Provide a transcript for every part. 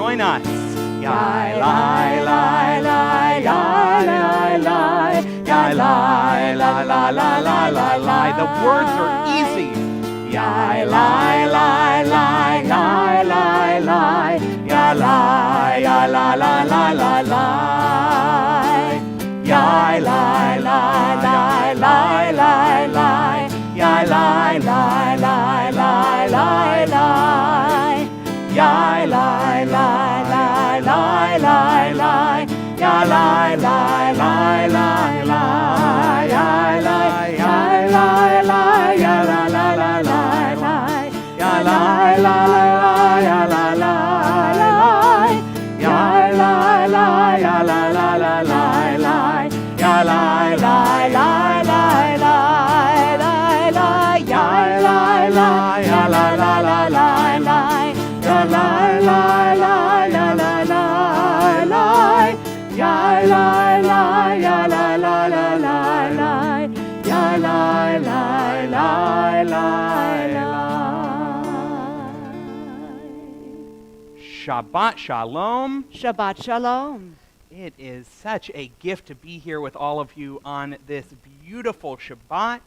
Join us. Yai, lie, lie, lie, yai, lie, lie, yai, lie, lie, lie, lie, lie, lie, lie. The words are easy. Yai, lie, lie, lie, yai, lie, lie, yai, lie, yai, lie, lie, lie, lie, lie. Yai, lie, lie, lie, lie, lie, lie, yai, lie, lie, lie, lie, lie, lie. Yai, lie, lie, lie, lie, lie, lie, yai, lie, lie, lie, lie, lie, yai, lie, yai, lie, lie, yai, lie, lie, lie, lie, lie, yai, lie, lie, lie, yai, lie, lie, lie, yai, lie, lie, yai, lie, lie, lie, lie, lie, yai, lie, lie, lie, lie, lie, lie, lie, yai, lie, lie, yai, lie, lie, lie, lie, lie. La la la la la la la la, ya la la ya la la la la la, ya la la la la la. Shabbat Shalom. Shabbat Shalom. It is such a gift to be here with all of you on this beautiful Shabbat.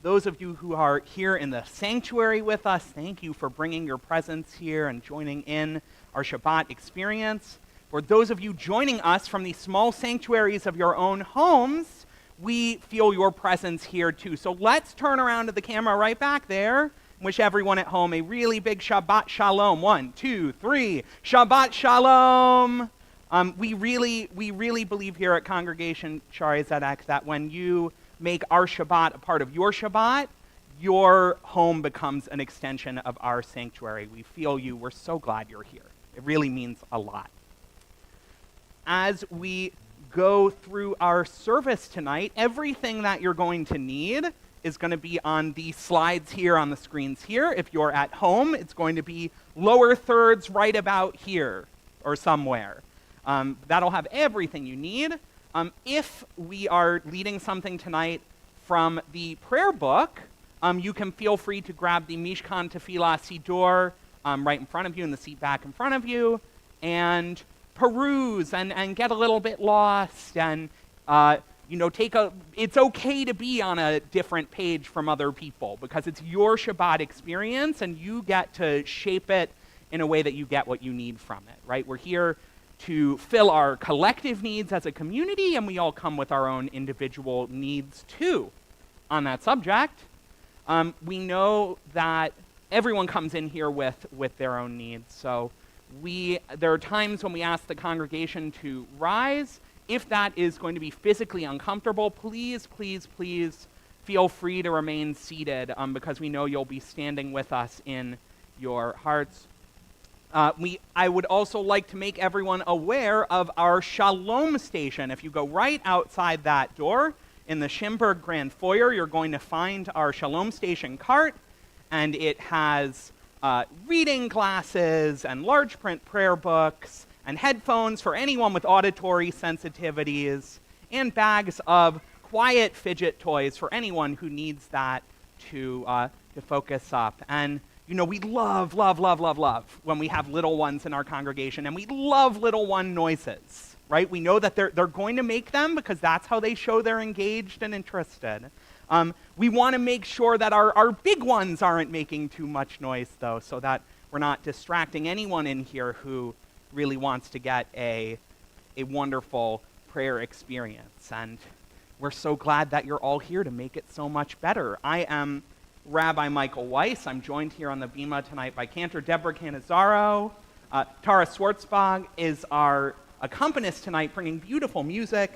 Those of you who are here in the sanctuary with us, thank you for bringing your presence here and joining in our Shabbat experience. For those of you joining us from the small sanctuaries of your own homes, we feel your presence here too. So let's turn around to the camera right back there. Wish everyone at home a really big Shabbat Shalom. 1, 2, 3. Shabbat Shalom. We really believe here at Congregation Schaarai Zedek that when you make our Shabbat a part of your Shabbat, your home becomes an extension of our sanctuary. We feel you. We're so glad you're here. It really means a lot. As we go through our service tonight, everything that you're going to need is going to be on the slides here on the screens here. If you're at home, it's going to be lower thirds right about here or somewhere. That'll have everything you need. If we are leading something tonight from the prayer book, you can feel free to grab the Mishkan Tefillah Siddur right in front of you in the seat back in front of you and peruse and get a little bit lost and it's okay to be on a different page from other people because it's your Shabbat experience and you get to shape it in a way that you get what you need from it, right? We're here to fill our collective needs as a community, and we all come with our own individual needs too. On that subject, we know that everyone comes in here with their own needs. So there are times when we ask the congregation to rise. If that is going to be physically uncomfortable, please, please, please feel free to remain seated because we know you'll be standing with us in your hearts. I would also like to make everyone aware of our Shalom Station. If you go right outside that door in the Schimberg Grand Foyer, you're going to find our Shalom Station cart, and it has reading glasses and large print prayer books and headphones for anyone with auditory sensitivities and bags of quiet fidget toys for anyone who needs that to focus up. And You know, we love, love, love, love, love when we have little ones in our congregation, and we love little one noises, right? We know that they're going to make them because that's how they show they're engaged and interested. We want to make sure that our big ones aren't making too much noise, though, so that we're not distracting anyone in here who really wants to get a wonderful prayer experience. And we're so glad that you're all here to make it so much better. I am Rabbi Michael Weiss. I'm joined here on the Bima tonight by Cantor Deborah Canizaro. Tara Schwartzbach is our accompanist tonight, bringing beautiful music.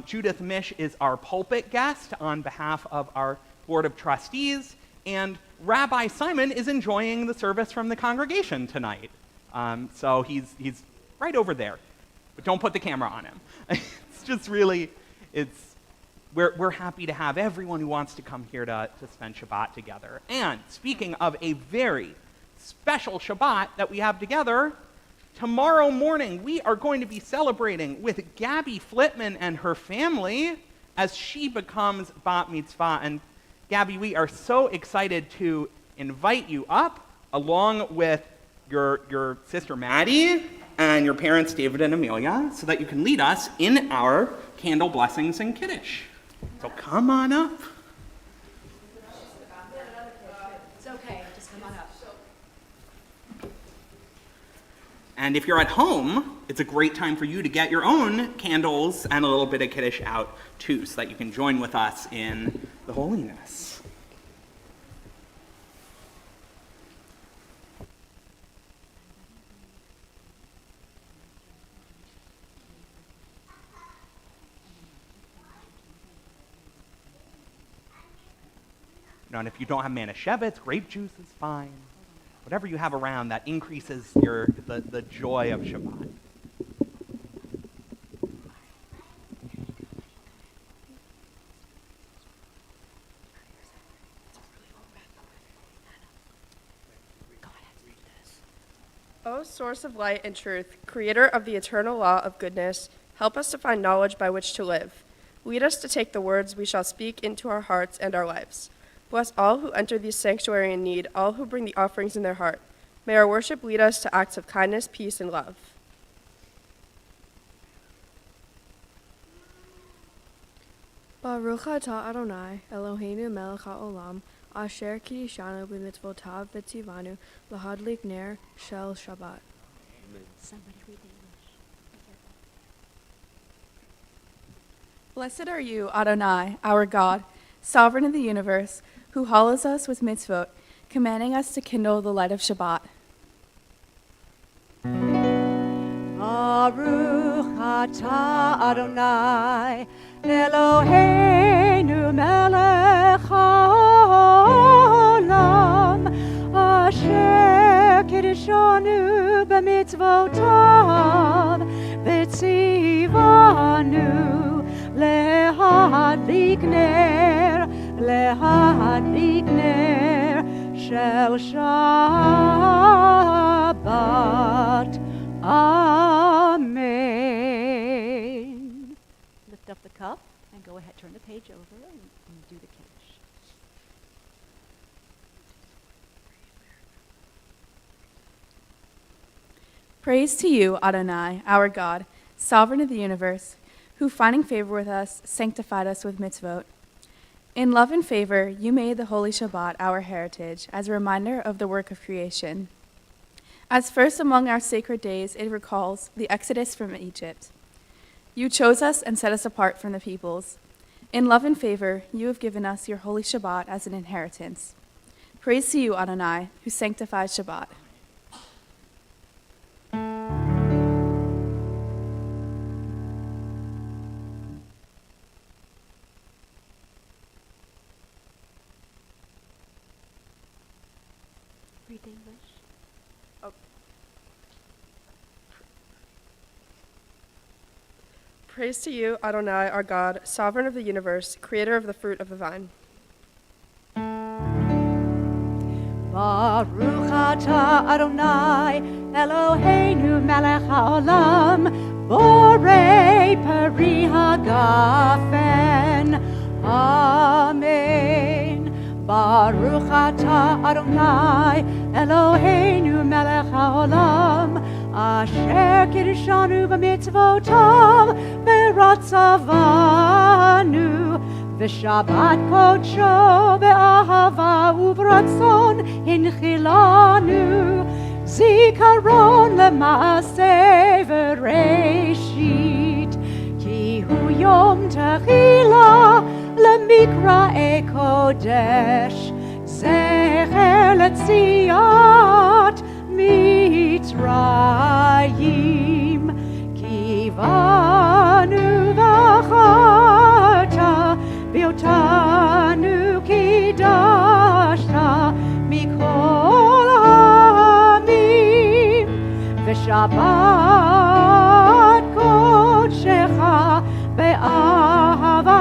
Judith Mish is our pulpit guest on behalf of our Board of Trustees. And Rabbi Simon is enjoying the service from the congregation tonight. So he's right over there. But don't put the camera on him. It's just really, we're happy to have everyone who wants to come here to spend Shabbat together. And speaking of a very special Shabbat that we have together, tomorrow morning we are going to be celebrating with Gabby Flitman and her family as she becomes Bat Mitzvah. And Gabby, we are so excited to invite you up along with your sister Maddie and your parents David and Amelia so that you can lead us in our candle blessings and Kiddush. So come on up. It's okay, just come on up. And if you're at home, it's a great time for you to get your own candles and a little bit of Kiddush out too, so that you can join with us in the holiness. And if you don't have Manischewitz, grape juice is fine. Whatever you have around that increases the joy of Shabbat. O source of light and truth, creator of the eternal law of goodness, help us to find knowledge by which to live. Lead us to take the words we shall speak into our hearts and our lives. Bless all who enter this sanctuary in need, all who bring the offerings in their heart. May our worship lead us to acts of kindness, peace, and love. Baruch atah Adonai, Eloheinu melech haolam, asher kiddushanu b'mitzvotav v'tzivanu lahadlik ner shel Shabbat. Somebody read the English. Blessed are you, Adonai, our God, sovereign of the universe, who hallows us with mitzvot, commanding us to kindle the light of Shabbat. Baruch atah Adonai, Eloheinu melech haolam, asher kiddushanu b'mitzvotav, v'tzivanu lehadlik ner shel Shabbat. Amen. Lift up the cup and go ahead, turn the page over and do the Kiddush. Praise to you, Adonai, our God, sovereign of the universe, who, finding favor with us, sanctified us with mitzvot. In love and favor, you made the holy Shabbat our heritage as a reminder of the work of creation. As first among our sacred days, it recalls the exodus from Egypt. You chose us and set us apart from the peoples. In love and favor, you have given us your holy Shabbat as an inheritance. Praise to you, Adonai, who sanctifies Shabbat. Read the English. Praise to you, Adonai, our God, sovereign of the universe, creator of the fruit of the vine. Baruch atah Adonai, Eloheinu melech haolam, borei peri hagafen. Amen. Baruch atah Adonai, Eloheinu melech haolam, asher kiddushanu b'mitzvotav v'ratzavanu, v'shabbat kodsho be'ahava u'v'ratzon hinchilanu, zikaron lema'aseh v'reishit, ki hu yom techila lemikra kodesh, zecher letziat Mitzrayim, kivanu v'achata v'otanu kidashta mikol ha'amim, v'shabbat kodshecha be'ahava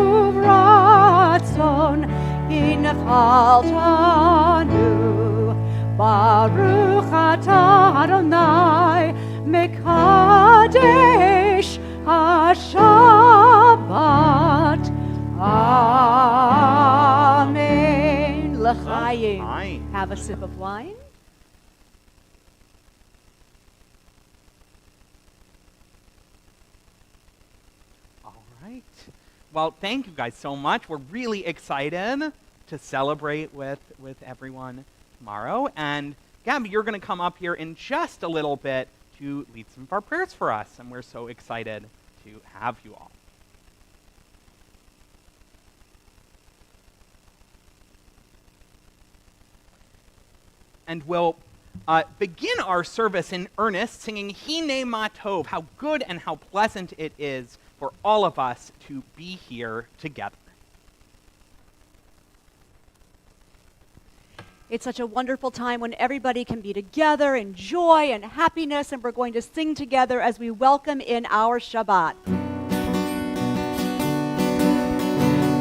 u'v'ratzon Inchaltanu, Baruch atah Adonai, Mekadesh HaShabbat. Amen. L'chaim. L'chaim. Have a sip of wine. All right. Well, thank you guys so much. We're really excited to celebrate with everyone tomorrow. And Gabby, you're going to come up here in just a little bit to lead some of our prayers for us. And we're so excited to have you all. And we'll begin our service in earnest, singing Hine Ma Tov. How good and how pleasant it is for all of us to be here together. It's such a wonderful time when everybody can be together in joy and happiness, and we're going to sing together as we welcome in our Shabbat.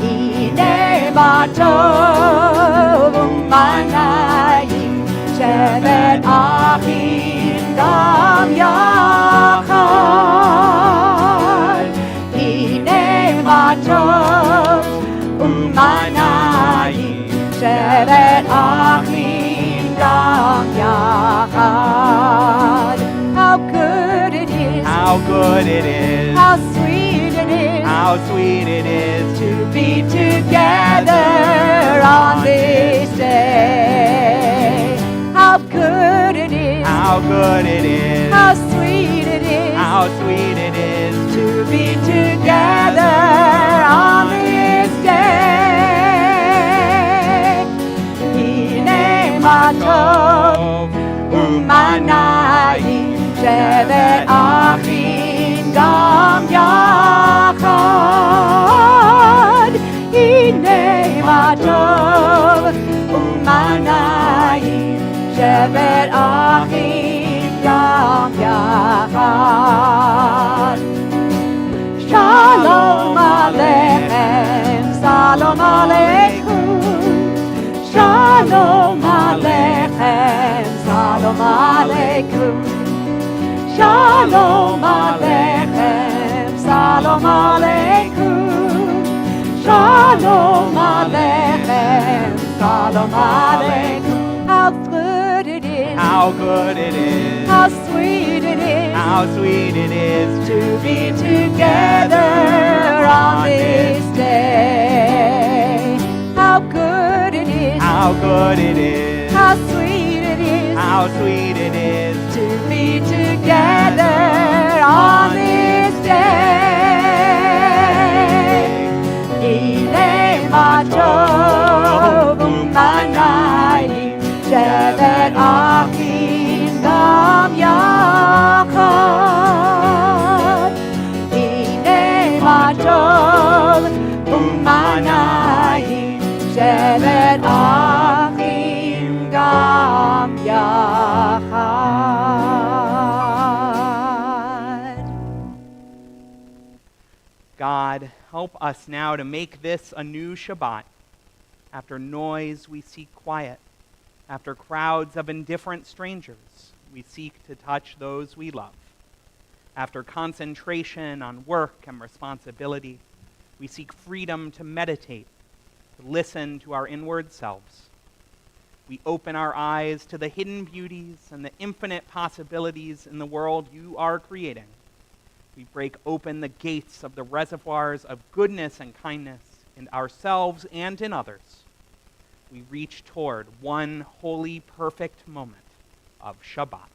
Hine ma tov u'manayim shevet achim gam yachad. Hine ma tov u'manayim shevet achim gam yachad. How good it is! How good it is! How sweet it is! How sweet it is to be together on this day. How good it is! How good it is! How sweet it is! How sweet it is to be together on this day. Hine ma tov u'manayim shevet achim gam yachad. Hine ma tov u'manayim shevet achim gam yachad. Shalom Aleichem, Shalom Aleichem, Shalom Aleichem, Shalom Aleichem, Shalom Aleichem, Shalom Aleichem, Shalom Aleichem, Shalom Aleichem. How good it is! How good it is! How sweet it is! How sweet it is to be together on this day. How good it is! How good it is! How sweet it is! How sweet it is to be together on this day. Hine ma tov u'manayim shevet achim gam yachad. Hine ma tov u'manayim shevet achim gam yachad. God, help us now to make this a new Shabbat. After noise, we seek quiet. After crowds of indifferent strangers, we seek to touch those we love. After concentration on work and responsibility, we seek freedom to meditate, to listen to our inward selves. We open our eyes to the hidden beauties and the infinite possibilities in the world you are creating. We break open the gates of the reservoirs of goodness and kindness in ourselves and in others. We reach toward one holy, perfect moment of Shabbat.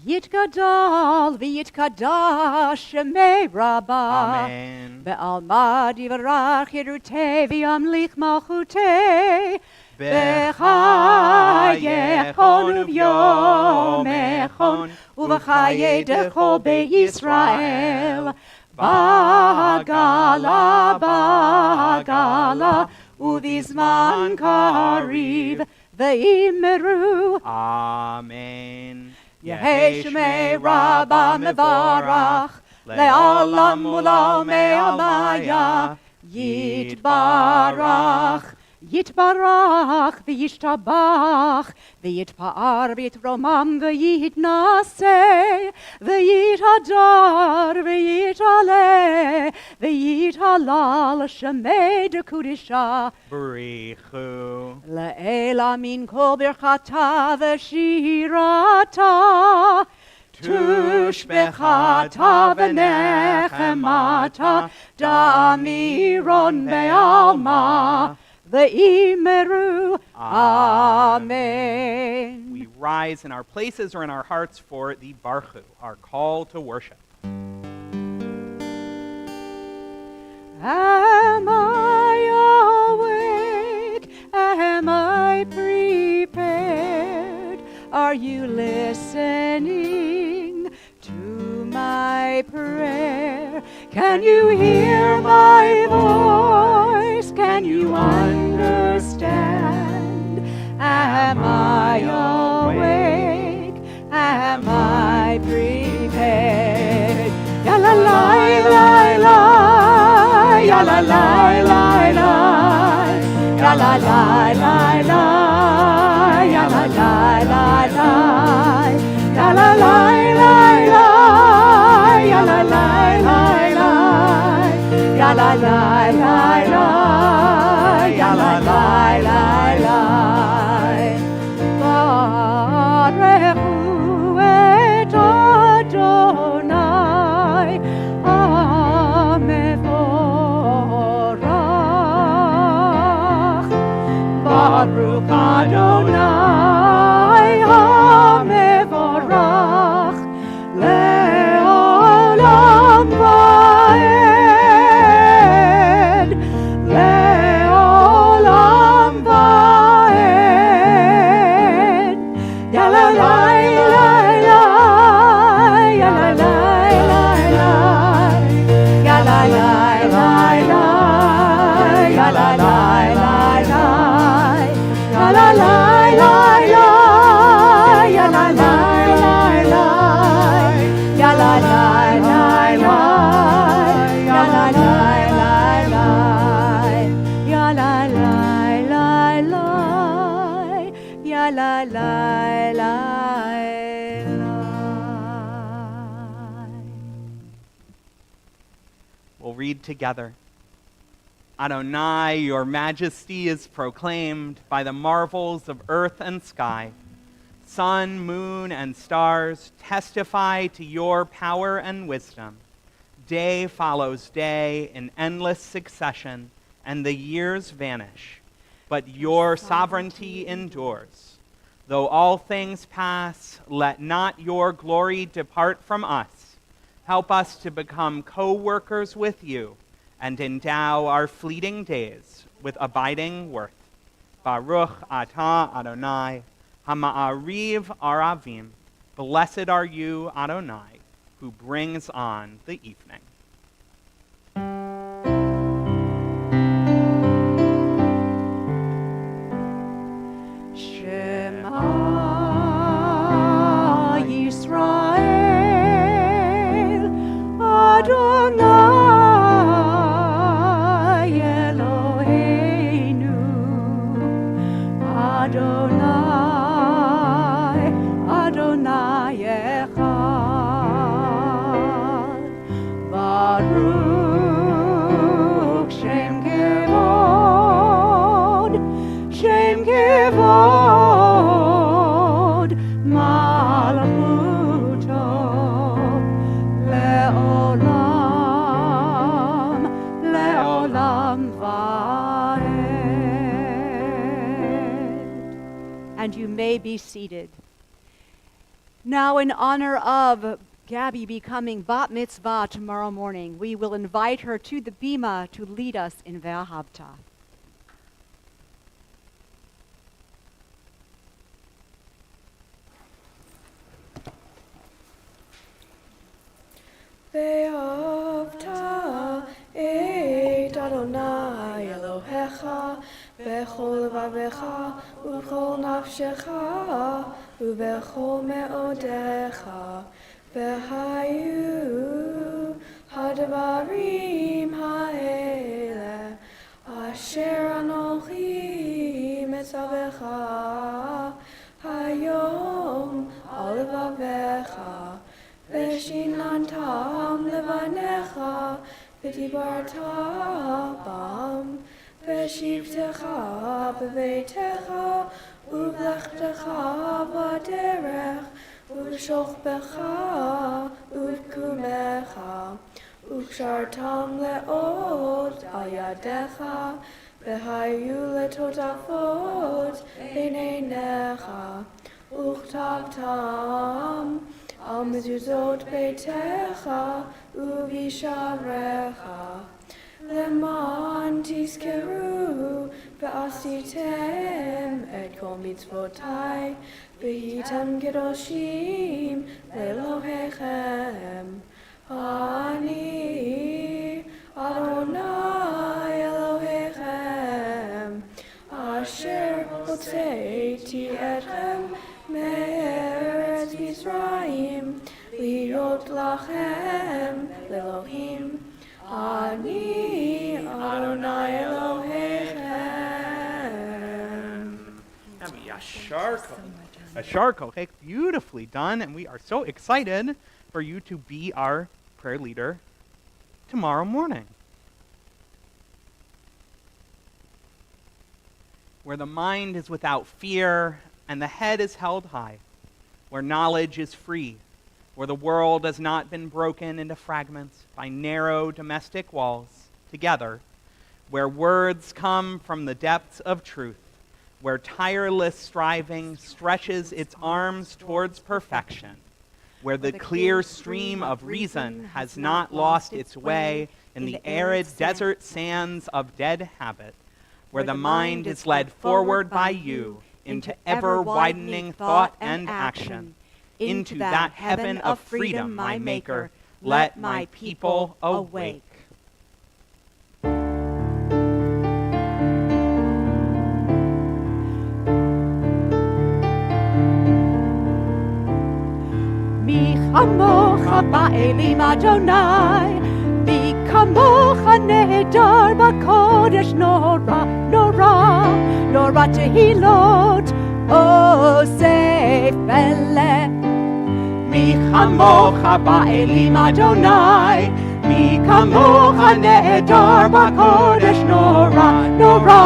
Yitgadal v'yitgadash shemei Rabbah. Amen. Be'alma divrach yirutei v'yamlich malchutei. B'chayechon uvyomechon u'v'chaye dechol be'Yisrael. Bagala, bagala, u'vizman kariv ve'imeru. Amen. Yehi Shemei Rabbah mevarach, le'olam u'lo me'alaya, yitbarach, yitbarach, v'yishtabach, v'yitpa'ar v'yitromam v'yitnaseh, v'yitadar v'yitaleh, v'yitalal Shemei dekudisha. Barichu. Le'ela min kol birchata v'shirata, tushbechata v'nechemata, da'amiron be'alma, ve'imeru. Amen. We rise in our places or in our hearts for the Barchu, our call to worship. Am I awake? Am I prepared? Are you listening to my prayer? Can you hear my voice? Can you understand? Am I awake? Am I prepared? Ya la la la la, ya la la la la, ya la la la la, ya la la la la, ya la la la la, ya la la la la, ya la la la la, ya la la la la. Barechu et Adonai, Amevorach. Baruch Adonai, Amevorach, le'olam va'ed, le'olam va'ed. Ya la la la la, ya la la la la, ya la la la la, ya la la la la, ya la la la la, ya la la la la, ya la la la la, ya la la la la, ya la la la la, ya la la la la. We'll read together. Adonai, your majesty is proclaimed by the marvels of earth and sky. Sun, moon, and stars testify to your power and wisdom. Day follows day in endless succession, and the years vanish. But your sovereignty endures. Though all things pass, let not your glory depart from us. Help us to become co-workers with you and endow our fleeting days with abiding worth. Baruch atah Adonai, hama'ariv aravim. Blessed are you, Adonai, who brings on the evening. Shema Yisrael, Adonai Eloheinu, Adonai, Adonai Echad, Baruch Shem Kevod, Shem Kevod. be seated. Now, in honor of Gabby becoming bat mitzvah tomorrow morning, we will invite her to the bima to lead us in Ve'ahavta. Ve'ahavta et Adonai Elohecha bechol levavecha ubechol nafshecha ubechol me'odecha v'hayu hadvarim ha'ele asher anochi metzavecha hayom al levavecha Veshinantam levanecha, v'dibarta bam, v'shivtecha b'veitecha, u'vlechtecha b'derech, u'shochbecha u'vkumecha, u'kshartam le'od al yadecha, v'hayu letotafot b'neinecha, u'chtavtam al mezuzot beitecha uvisharecha leman tizkeru v'asitem et kol mitzvotai v'hitem kedoshim lelohechem ani Adonai Elohechem asher hotzeiti etchem me'eretz Mitzrayim liot lachem lelohim ani Adonai Elohechem. A sharko. Okay, beautifully done, and we are so excited for you to be our prayer leader tomorrow morning. Where the mind is without fear and the head is held high, where knowledge is free, where the world has not been broken into fragments by narrow domestic walls, together, where words come from the depths of truth, where tireless striving stretches its arms towards perfection, where the clear stream of reason has not lost its way in the arid desert sands of dead habit, where the mind is led forward by you into ever-widening thought and action, into that heaven of freedom, my Maker, let my people awake. Mi chamocha ba'elim Adonai, mi kamocha nehedar b'kodesh nora, nora, nora tehilot, osef eleh. Mi chamocha ba'elim Adonai, mi kamocha nehedar b'kodesh nora, nora,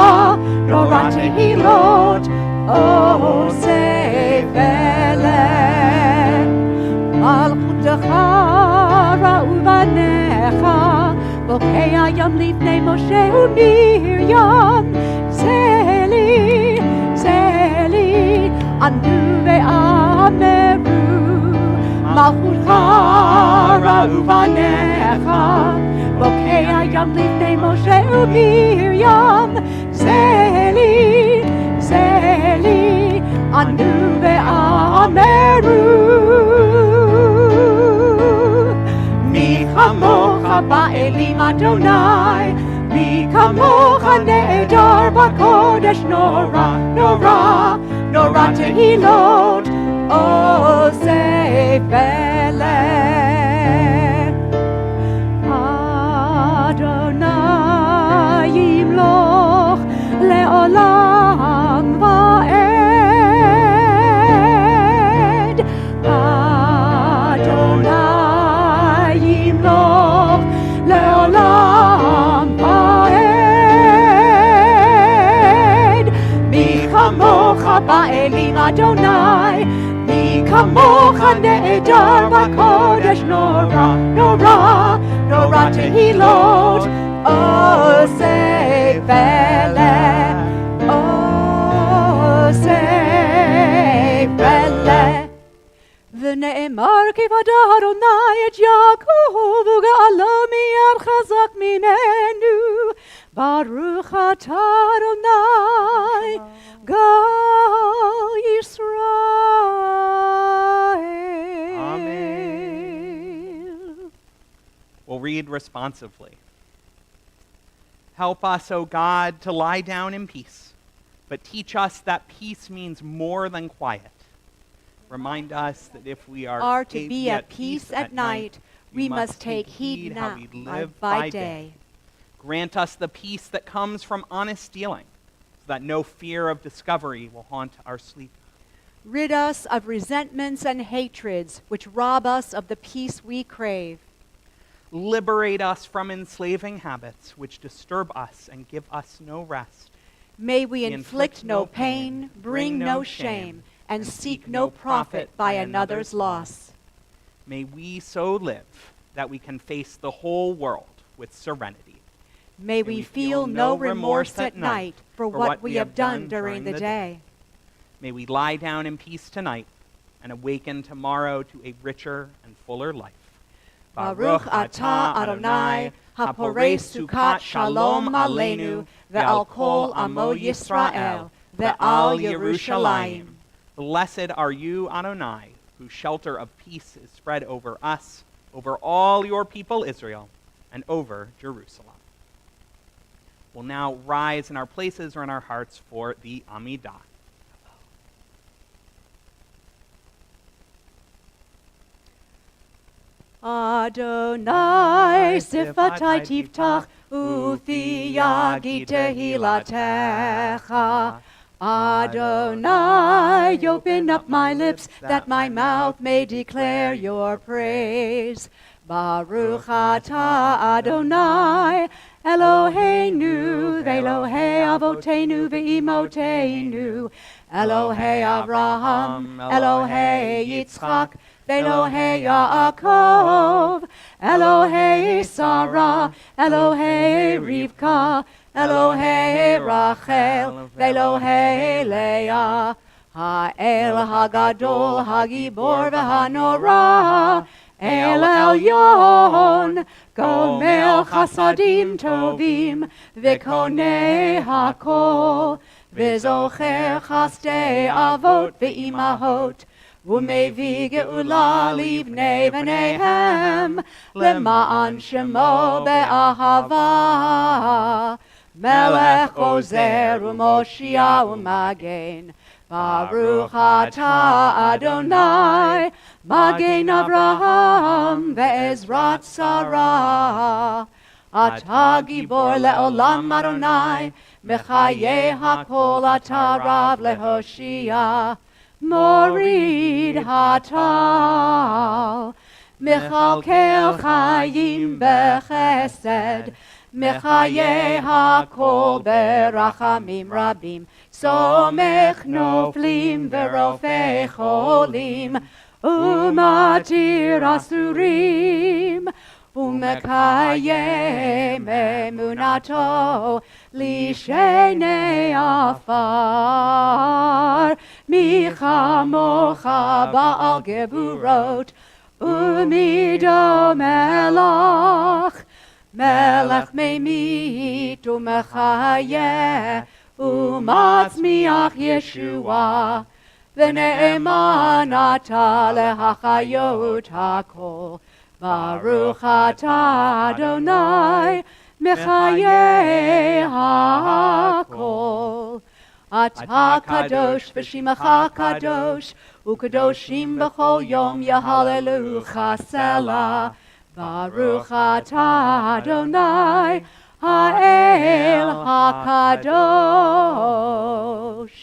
nora tehilot, osef eleh. Malchutecha ra'u banecha, bokei hayam lifnei Moshe u'Miriam, Zeli, Zeli, anu ve'ameru. Malchutecha ra'u banecha, bokei hayam lifnei Moshe u'Miriam, Zeli, Zeli, anu ve'ameru. Mi kamocha ba'elim Adonai, mi kamocha ne'edar b'kodesh nora, nora, nora tehilot, osef eleh. Adonai yimloch le'olam va'ed. Adonai yimloch le'olam va'ed. Mi chamocha ba'elim Adonai, mi kamocha ne'edar b'kodesh nora, nora, nora tehilot, osef eleh, osef שנאמר כיבד אדוני את יעקב וגאלו מיד חזק ממנו. ברוך אתה אדוני גאל ישראל. Amen. We'll read responsively. Help us, O God, to lie down in peace, but teach us that peace means more than quiet. Remind us that if we are to be at peace at night, we must take heed how now we live by day. Grant us the peace that comes from honest dealing, so that no fear of discovery will haunt our sleep. Rid us of resentments and hatreds which rob us of the peace we crave. Liberate us from enslaving habits which disturb us and give us no rest. May we inflict no pain, bring no shame, and seek no profit by another's loss. May we so live that we can face the whole world with serenity. May we feel no remorse at night for what we have done during the day. May we lie down in peace tonight and awaken tomorrow to a richer and fuller life. Baruch atah Adonai, haporei sukat shalom aleinu, ve'al kol amo Yisrael, ve'al Yerushalayim. Blessed are you, Adonai, whose shelter of peace is spread over us, over all your people Israel, and over Jerusalem. We'll now rise in our places or in our hearts for the Amidah. Adonai sifatai tiftach ufi yagi tehilatecha. Adonai, open up my lips that my mouth may declare your praise. Baruch atah Adonai, Eloheinu, ve'Elohei avotenu ve'imotenu, Elohei Avraham, Elohei Yitzchak, ve'Elohei Yaakov, Elohei Sarah, Elohei Rivka, Elohei Rachel, ve'Elohei Leah, Ha'el Hagadol, Hagibor v'Hanora, El Elyon, Gomel Chasadim Tovim, V'Konei Hakol, V'Zocher Chasdei Avot V'Imahot, U'Mevi Geula Livnei V'neihem, Lema'an Shemo Be'ahava, Melech Ozer U'Moshia U'Magen, Baruch atah Adonai, Magen Avraham ve'ezrat Sarah. Atah gibor le'olam Adonai, Mechaye hakol atah rav lehoshia. Morid hatal, Mechalkel chayim bechesed, Mechaye hakol berachamim rabim. Somech noflim verofei cholim, umatir asurim, umekayem emunato lishenei afar, michamocha ba'al geburot, umido melach, melech meimit umechayeh, umatzmiach Yeshua, v'ne'eman ata lehachayot hakol. Baruch atah Adonai, mechayeh hakol. Atah kadosh v'shimacha kadosh, u'kadoshim b'chol yom yahalelucha selah. Baruch atah Adonai, Ha'el HaKadosh.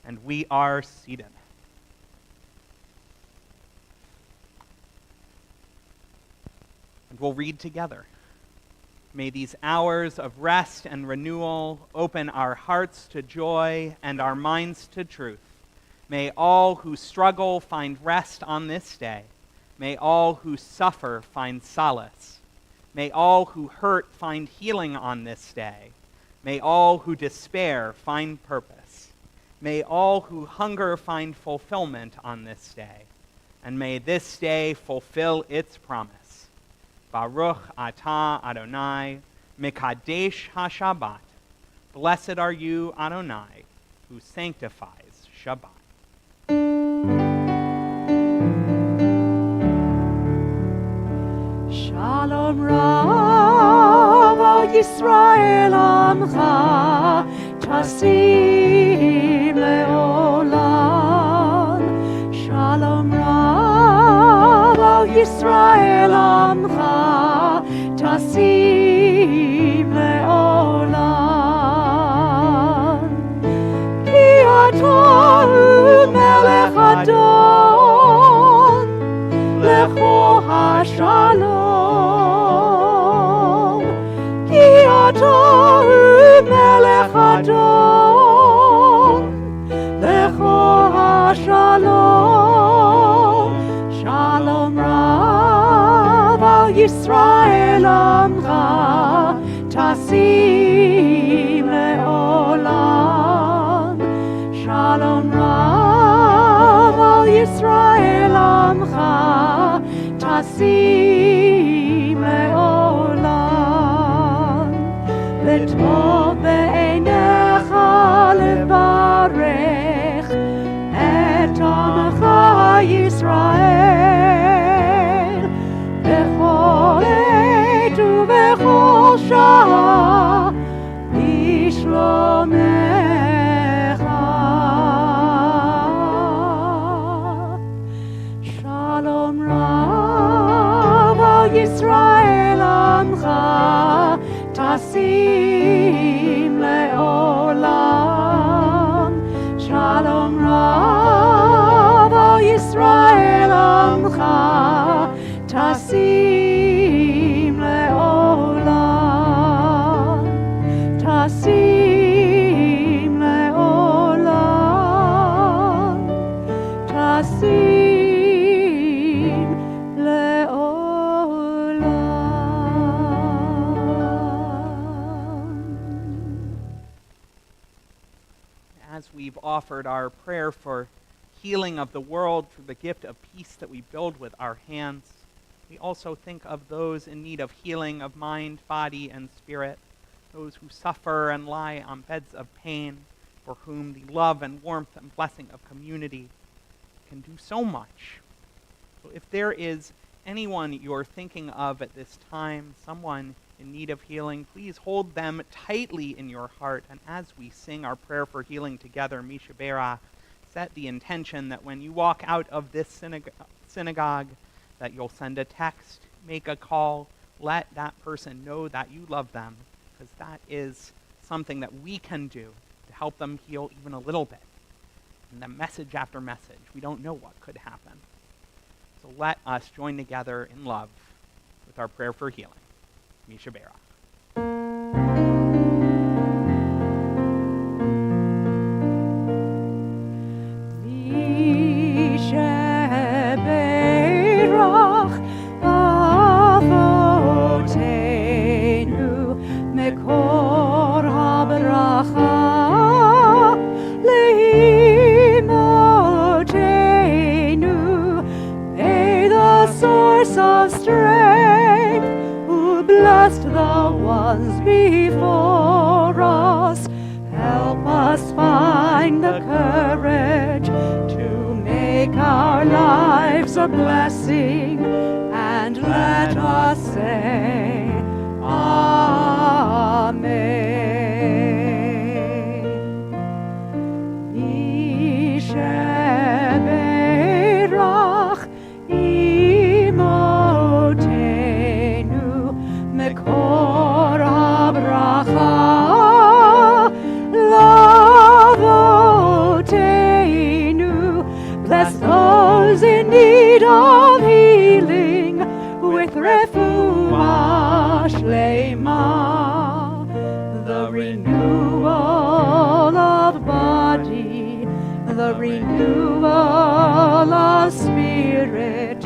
And we are seated. And we'll read together. May these hours of rest and renewal open our hearts to joy and our minds to truth. May all who struggle find rest on this day. May all who suffer find solace. May all who hurt find healing on this day. May all who despair find purpose. May all who hunger find fulfillment on this day. and may this day fulfill its promise. Baruch atah Adonai, Mekadesh HaShabbat. Blessed are you, Adonai, who sanctifies Shabbat. Shalom Rav al Yisrael Amcha Tasim Leolam. Shalom Rav al Yisrael Amcha Tasim Leolam. Ki atah Melech Adon Lecho HaShalom. Ki atah Melech Adon Lecho HaShalom. Shalom Rav al Yisrael Amcha Tasim Leolam. Shalom Rav al Yisrael Amcha Tasim Leolam. V'tov be'einecha levarech et Amcha Yisrael b'chol עת ובכל שעה בשלומך. Shalom Rav al Yisrael Amcha Tasim Leolam. Shalom Rav al Yisrael Amcha Tasim Leolam. Tasim Leolam. Tasim Leolam. As we've offered our prayer for healing of the world through the gift of peace that we build with our hands, we also think of those in need of healing of mind, body, and spirit, those who suffer and lie on beds of pain, for whom the love and warmth and blessing of community can do so much. So if there is anyone you're thinking of at this time, someone in need of healing, please hold them tightly in your heart. And as we sing our prayer for healing together, Misha Berach, set the intention that when you walk out of this synagogue, that you'll send a text, make a call, let that person know that you love them, because that is something that we can do to help them heal even a little bit. And then message after message, we don't know what could happen. So let us join together in love with our prayer for healing. Misha Berach. Blessed the ones before us, help us find the courage to make our lives a blessing, and let us say, Amen. Misha Berach Imotenu Mekor habracha lavotenu. Bless those in need of healing with refuah shlema, the renewal of body, the renewal of spirit,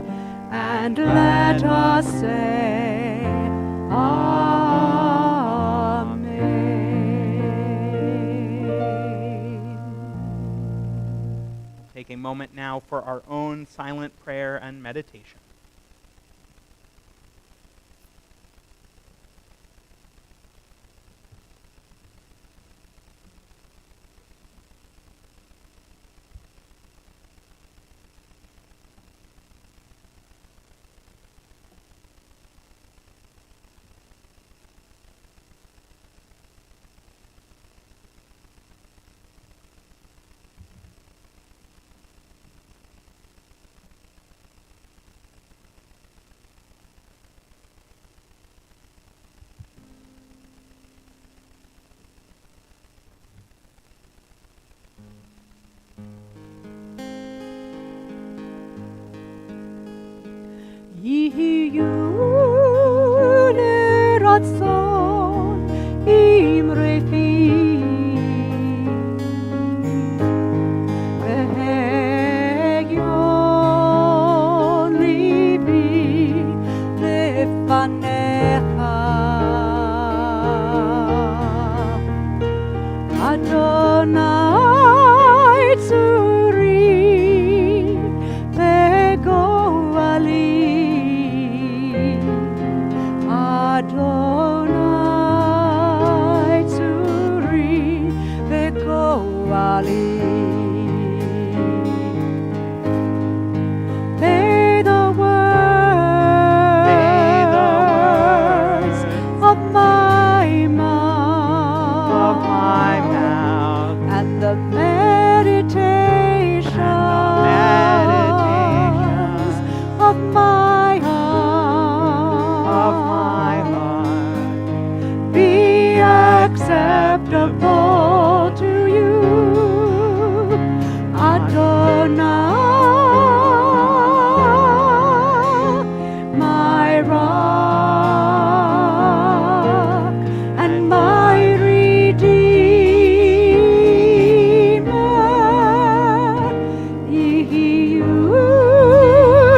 and let us say, Amen. Take a moment moment now for our own silent prayer and meditation. יהיו לרצון אמרי פי והגיון ליבי לפניך אדוני צורי וגואלי Adonai Tzuri v'Goali. May the words of my mouth and the meditations of my heart be acceptable to you, Adonai, my rock and my redeemer. Yehiyu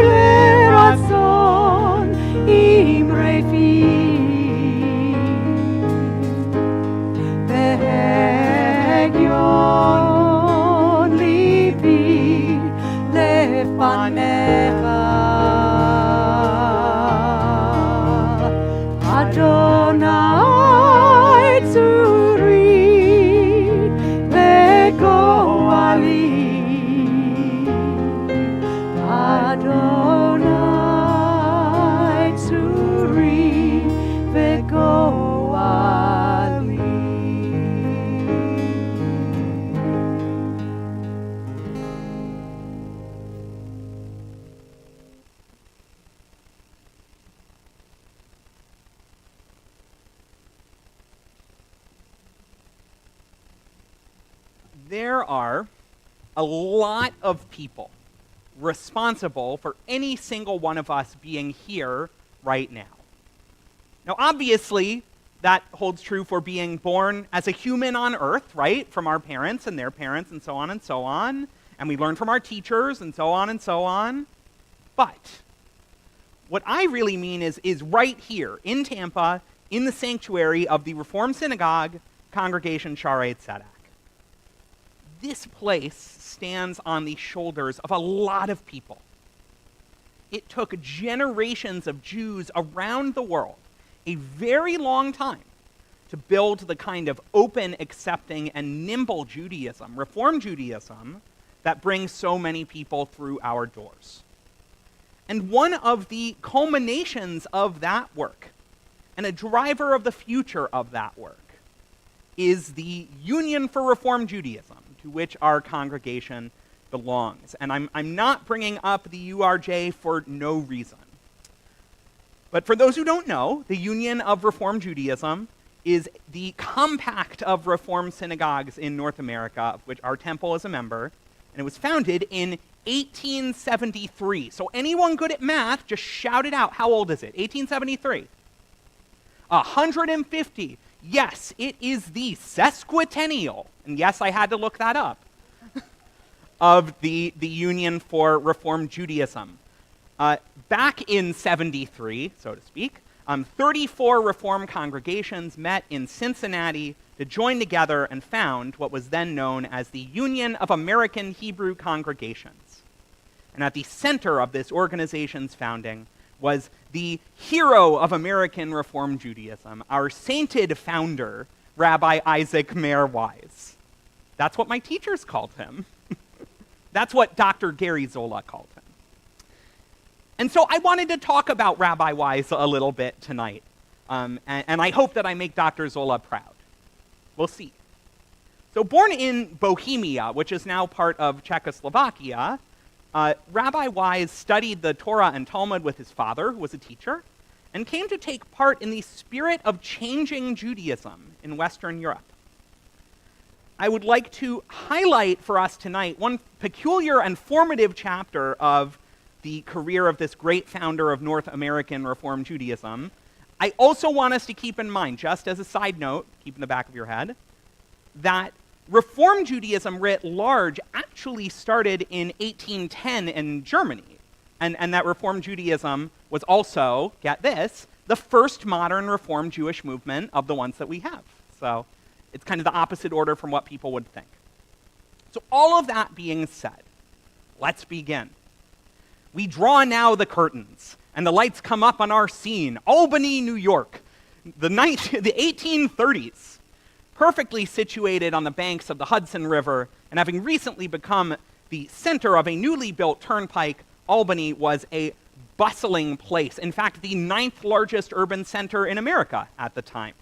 leratzon imrei fi והגיון ליבי לפניך אדוני צורי וגואלי אדוני צורי וגואלי. There are a lot of people responsible for any single one of us being here right now. Now, obviously, that holds true for being born as a human on earth, right? From our parents and their parents and so on and so on. And we learn from our teachers and so on and so on. But what I really mean is right here in Tampa, in the sanctuary of the Reformed Synagogue, Congregation Schaarai Zedek. This place stands on the shoulders of a lot of people. It took generations of Jews around the world, a very long time, to build the kind of open, accepting, and nimble Judaism, Reform Judaism, that brings so many people through our doors. And one of the culminations of that work, and a driver of the future of that work, is the Union for Reform Judaism, to which our congregation belongs. And I'm not bringing up the URJ for no reason. But for those who don't know, the Union of Reform Judaism is the compact of Reform synagogues in North America, of which our temple is a member, and it was founded in 1873. So anyone good at math, just shout it out. How old is it? 1873. 150. Yes, it is the sesquicentennial, and yes, I had to look that up, of the Union for Reform Judaism. Back in 73, so to speak, 34 Reform congregations met in Cincinnati to join together and found what was then known as the Union of American Hebrew Congregations. And at the center of this organization's founding was the hero of American Reform Judaism, our sainted founder, Rabbi Isaac Mayer Wise. That's what my teachers called him. That's what Dr. Gary Zola called him. And so I wanted to talk about Rabbi Wise a little bit tonight. And I hope that I make Dr. Zola proud. We'll see. So born in Bohemia, which is now part of Czechoslovakia, Rabbi Wise studied the Torah and Talmud with his father, who was a teacher, and came to take part in the spirit of changing Judaism in Western Europe. I would like to highlight for us tonight one peculiar and formative chapter of the career of this great founder of North American Reform Judaism. I also want us to keep in mind, just as a side note, keep in the back of your head, that Reform Judaism writ large actually started in 1810 in Germany, and that Reform Judaism was also, get this, the first modern Reform Jewish movement of the ones that we have. So it's kind of the opposite order from what people would think. So all of that being said, let's begin. We draw now the curtains, and the lights come up on our scene. Albany, New York, the 1830s. Perfectly situated on the banks of the Hudson River, and having recently become the center of a newly built turnpike, Albany was a bustling place. In fact, the 9th largest urban center in America at the time.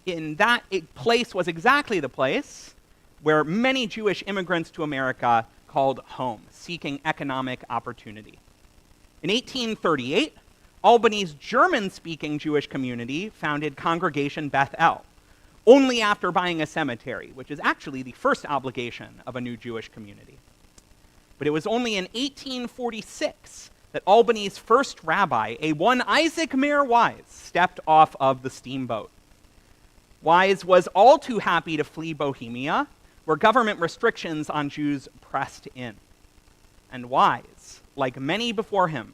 In that place was exactly the place where many Jewish immigrants to America called home, seeking economic opportunity. In 1838, Albany's German-speaking Jewish community founded Congregation Beth El, only after buying a cemetery, which is actually the first obligation of a new Jewish community. But it was only in 1846 that Albany's first rabbi, a one Isaac Mayer Wise, stepped off of the steamboat. Wise was all too happy to flee Bohemia, where government restrictions on Jews pressed in. And Wise, like many before him,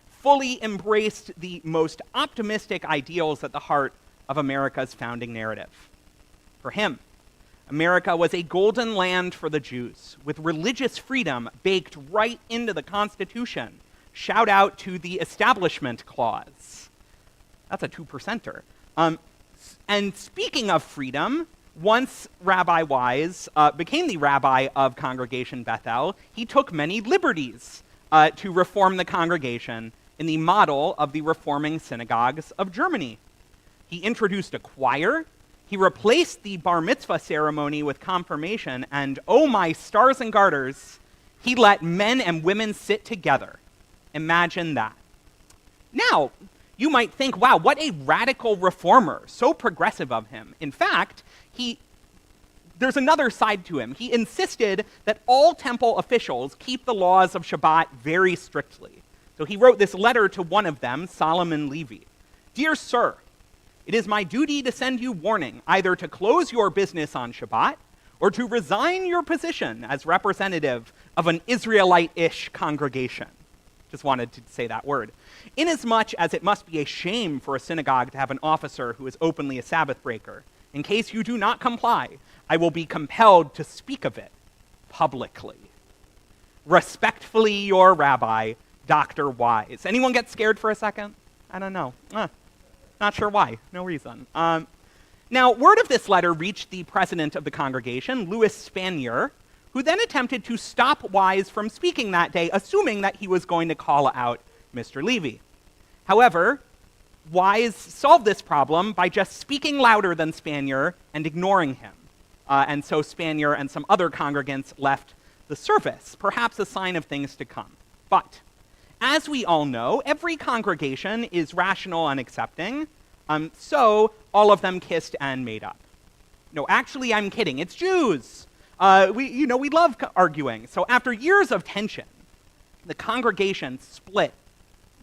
fully embraced the most optimistic ideals at the heart of America's founding narrative. For him, America was a golden land for the Jews, with religious freedom baked right into the Constitution. Shout out to the Establishment Clause. That's a 2%er. And speaking of freedom, once Rabbi Wise became the rabbi of Congregation Beth El, he took many liberties to reform the congregation in the model of the reforming synagogues of Germany. He introduced a choir, he replaced the bar mitzvah ceremony with confirmation, and oh my stars and garters, he let men and women sit together. Imagine that. Now, you might think, wow, what a radical reformer, so progressive of him. In fact, there's another side to him. He insisted that all temple officials keep the laws of Shabbat very strictly. So he wrote this letter to one of them, Solomon Levy. Dear sir, it is my duty to send you warning, either to close your business on Shabbat or to resign your position as representative of an Israelite-ish congregation. Just wanted to say that word. Inasmuch as it must be a shame for a synagogue to have an officer who is openly a Sabbath breaker. In case you do not comply, I will be compelled to speak of it publicly. Respectfully, your rabbi, Dr. Wise. Anyone get scared for a second? I don't know. Not sure why. No reason. Now, word of this letter reached the president of the congregation, Louis Spanier, who then attempted to stop Wise from speaking that day, assuming that he was going to call out Mr. Levy. However, Wise solved this problem by just speaking louder than Spanier and ignoring him. And so Spanier and some other congregants left the service, perhaps a sign of things to come. But as we all know, every congregation is rational and accepting, so all of them kissed and made up. No, actually, I'm kidding. It's Jews. We love arguing. So after years of tension, the congregation split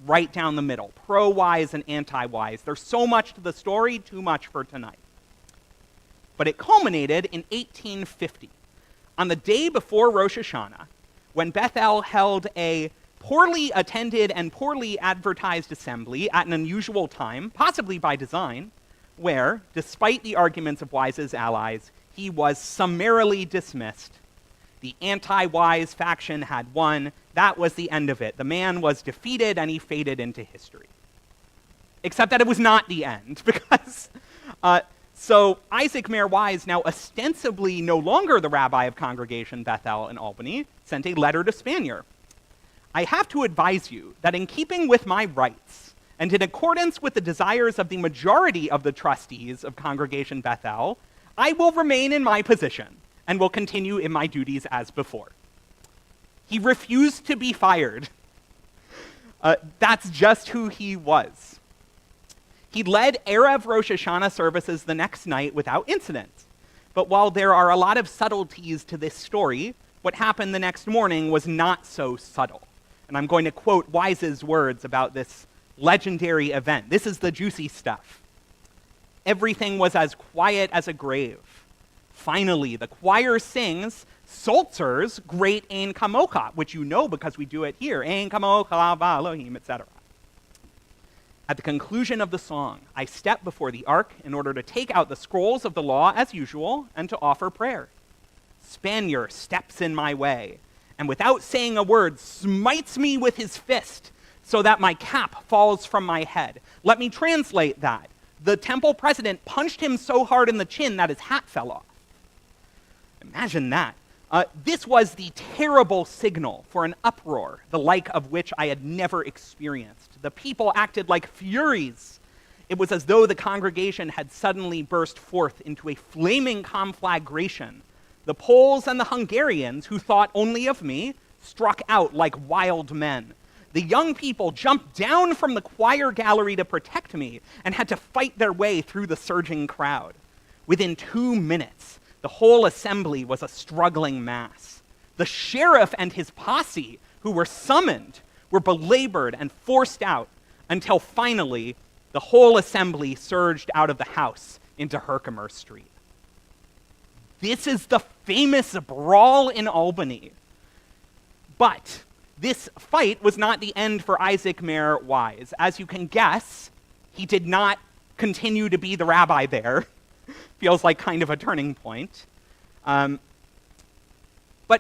right down the middle, pro-Wise and anti-Wise. There's so much to the story, too much for tonight. But it culminated in 1850, on the day before Rosh Hashanah, when Beth El held a poorly attended and poorly advertised assembly at an unusual time, possibly by design, where, despite the arguments of Wise's allies, he was summarily dismissed. The anti-Wise faction had won. That was the end of it. The man was defeated and he faded into history. Except that it was not the end, because so Isaac Mayer Wise, now ostensibly no longer the rabbi of Congregation Bethel in Albany, sent a letter to Spanier. I have to advise you that in keeping with my rights and in accordance with the desires of the majority of the trustees of Congregation Bethel, I will remain in my position and will continue in my duties as before. He refused to be fired. That's just who he was. He led Erev Rosh Hashanah services the next night without incident. But while there are a lot of subtleties to this story, what happened the next morning was not so subtle. And I'm going to quote Wise's words about this legendary event. This is the juicy stuff. Everything was as quiet as a grave. Finally, the choir sings Sulzer's Great Ein Kamocha, which you know because we do it here. Ein Kamocha v'Elohim, etc. At the conclusion of the song, I step before the ark in order to take out the scrolls of the law as usual and to offer prayer. Spanier steps in my way, and without saying a word, smites me with his fist so that my cap falls from my head. Let me translate that. The temple president punched him so hard in the chin that his hat fell off. Imagine that. This was the terrible signal for an uproar, the like of which I had never experienced. The people acted like furies. It was as though the congregation had suddenly burst forth into a flaming conflagration. The Poles and the Hungarians, who thought only of me, struck out like wild men. The young people jumped down from the choir gallery to protect me and had to fight their way through the surging crowd. Within 2 minutes, the whole assembly was a struggling mass. The sheriff and his posse, who were summoned, were belabored and forced out until finally the whole assembly surged out of the house into Herkimer Street. This is the famous brawl in Albany. But this fight was not the end for Isaac Mayer Wise. As you can guess, he did not continue to be the rabbi there. Feels like kind of a turning point. But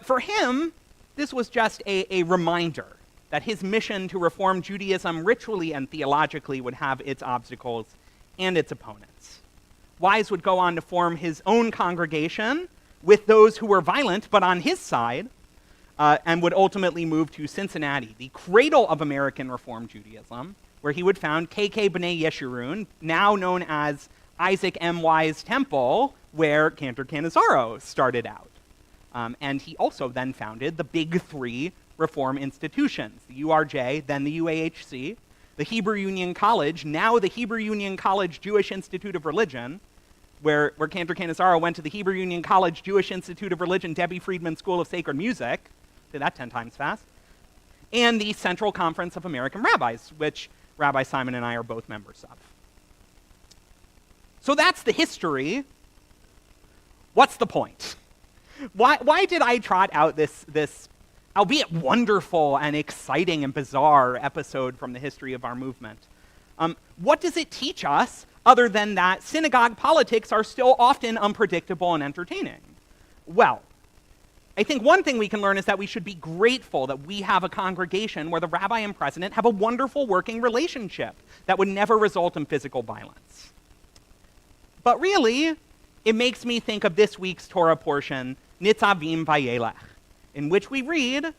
for him, this was just a reminder that his mission to reform Judaism ritually and theologically would have its obstacles and its opponents. Wise would go on to form his own congregation with those who were violent but on his side, and would ultimately move to Cincinnati, the cradle of American Reform Judaism, where he would found KK B'nai Yeshurun, now known as Isaac M. Wise Temple, where Cantor Canizaro started out. And he also then founded the big three reform institutions, the URJ, then the UAHC, the Hebrew Union College, now the Hebrew Union College Jewish Institute of Religion, where Cantor Canizaro went to the Hebrew Union College Jewish Institute of Religion, Debbie Friedman School of Sacred Music, did that 10 times fast, and the Central Conference of American Rabbis, which Rabbi Simon and I are both members of. So that's the history. What's the point? Why did I trot out this albeit wonderful and exciting and bizarre episode from the history of our movement? What does it teach us other than that synagogue politics are still often unpredictable and entertaining? Well, I think one thing we can learn is that we should be grateful that we have a congregation where the rabbi and president have a wonderful working relationship that would never result in physical violence. But really, it makes me think of this week's Torah portion, Nitzavim Vayelech, in which we read,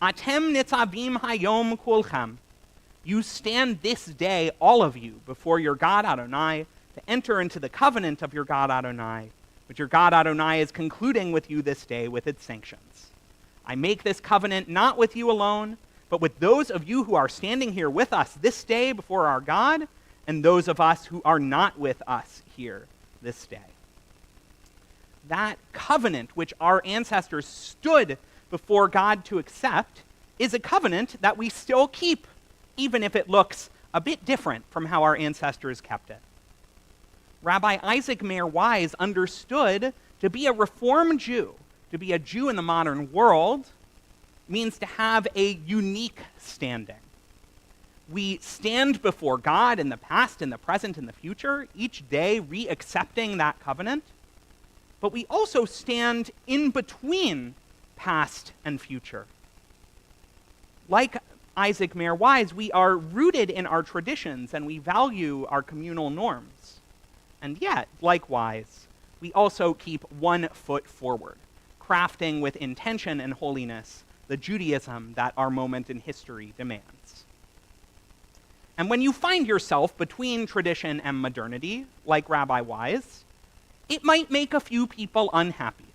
Atem Nitzavim Hayom Kulchem. You stand this day, all of you, before your God Adonai, to enter into the covenant of your God Adonai, which your God Adonai is concluding with you this day with its sanctions. I make this covenant not with you alone, but with those of you who are standing here with us this day before our God, and those of us who are not with us here this day. That covenant which our ancestors stood before God to accept is a covenant that we still keep, even if it looks a bit different from how our ancestors kept it. Rabbi Isaac Mayer Wise understood to be a Reform Jew, to be a Jew in the modern world, means to have a unique standing. We stand before God in the past, in the present, in the future, each day re-accepting that covenant. But we also stand in between past and future. Like Isaac Mayer Wise, we are rooted in our traditions and we value our communal norms. And yet, likewise, we also keep one foot forward, crafting with intention and holiness the Judaism that our moment in history demands. And when you find yourself between tradition and modernity, like Rabbi Wise, it might make a few people unhappy.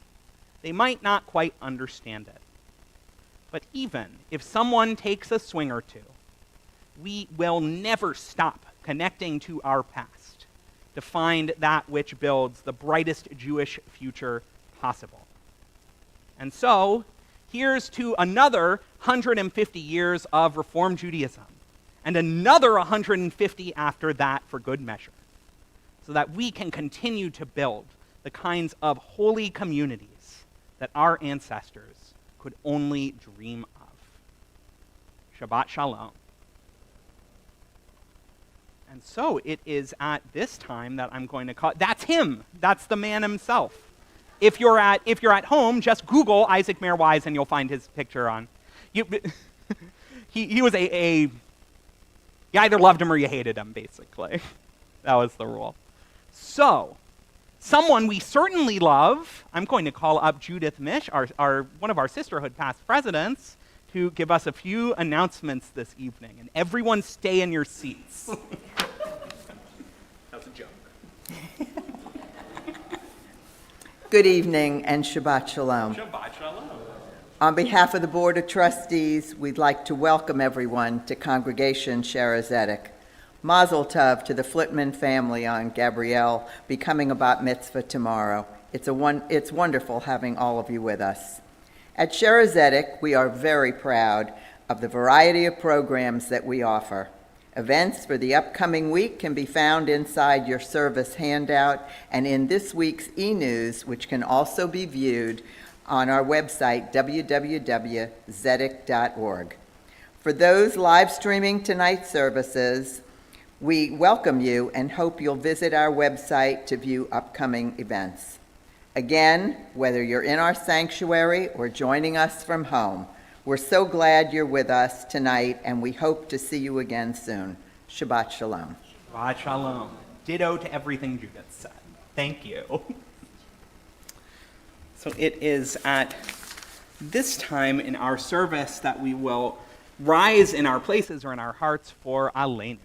They might not quite understand it. But even if someone takes a swing or two, we will never stop connecting to our past to find that which builds the brightest Jewish future possible. And so, here's to another 150 years of Reform Judaism, and another 150 after that for good measure, so that we can continue to build the kinds of holy communities that our ancestors could only dream of. Shabbat Shalom. And so it is at this time that I'm going to call, that's him, that's the man himself. If you're at home, just Google Isaac Mayer Wise and you'll find his picture on. He was you either loved him or you hated him, basically. That was the rule. So, someone we certainly love, I'm going to call up Judith Mish, one of our sisterhood past presidents, to give us a few announcements this evening. And everyone stay in your seats. That's a joke. Good evening and Shabbat Shalom. Shabbat Shalom. On behalf of the Board of Trustees, we'd like to welcome everyone to Congregation Schaarai Zedek. Mazel Tov to the Flitman family on Gabrielle becoming a bat mitzvah tomorrow. It's wonderful having all of you with us. At Schaarai Zedek, we are very proud of the variety of programs that we offer. Events for the upcoming week can be found inside your service handout and in this week's e-news, which can also be viewed on our website, www.zedek.org. For those live streaming tonight's services, we welcome you and hope you'll visit our website to view upcoming events. Again, whether you're in our sanctuary or joining us from home, we're so glad you're with us tonight, and we hope to see you again soon. Shabbat Shalom. Shabbat Shalom. Ditto to everything Judith said. Thank you. So it is at this time in our service that we will rise in our places or in our hearts for Aleinu.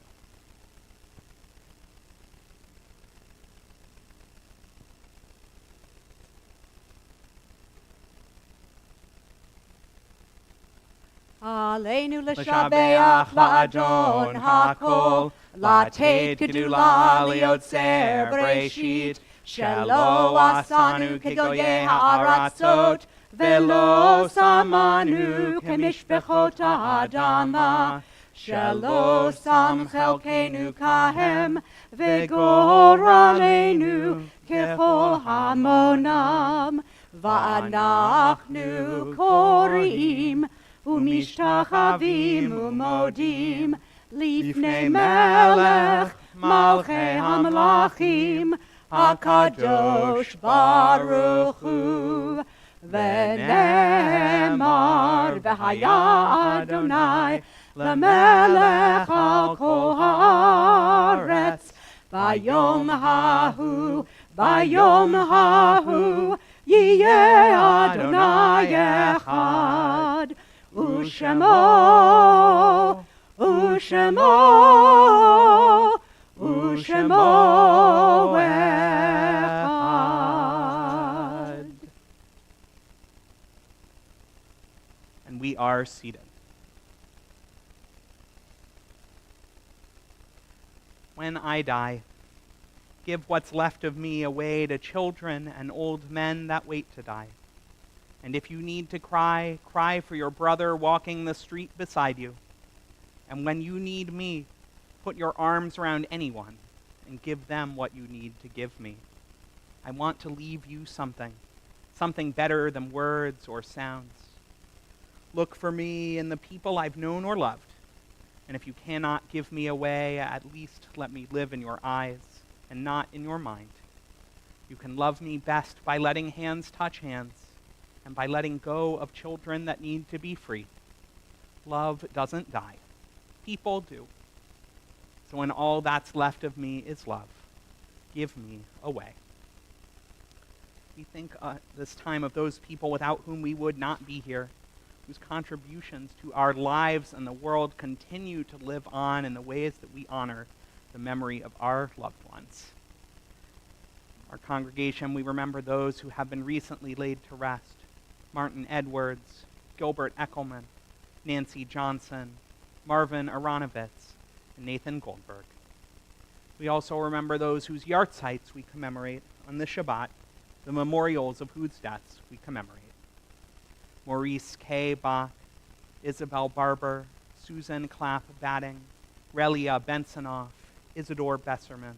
Aleinu l'shabeach la'adon hakol, la'ted gedula liotzer breshit, shelo asanu kegoye ha'aratzot, velo samanu kemishpechot ha'adama, shelo sam chelkenu kahem, v'goralenu kechol hamonam, va'anachnu korim, ומשתחווים ומודים לפני מלך מלכי המלכים הקדוש ברוך הוא ונאמר והיה אדוני למלך על כל הארץ ביום ההוא יהיה אדוני אחד ושמו אחד. And we are seated. When I die, give what's left of me away to children and old men that wait to die. And if you need to cry, cry for your brother walking the street beside you. And when you need me, put your arms around anyone and give them what you need to give me. I want to leave you something better than words or sounds. Look for me in the people I've known or loved, And if you cannot give me away, at least let me live in your eyes and not in your mind. You can love me best by letting hands touch hands and by letting go of children that need to be free. Love doesn't die. People do. So when all that's left of me is love, give me away. We think this time of those people without whom we would not be here, whose contributions to our lives and the world continue to live on in the ways that we honor the memory of our loved ones. Our congregation, we remember those who have been recently laid to rest. Martin Edwards, Gilbert Eckelman, Nancy Johnson, Marvin Aronovitz, and Nathan Goldberg. We also remember those whose yahrzeits we commemorate on the Shabbat, the memorials of whose deaths we commemorate. Maurice K. Bach, Isabel Barber, Susan Clapp Batting, Relia Bensonoff, Isidore Besserman,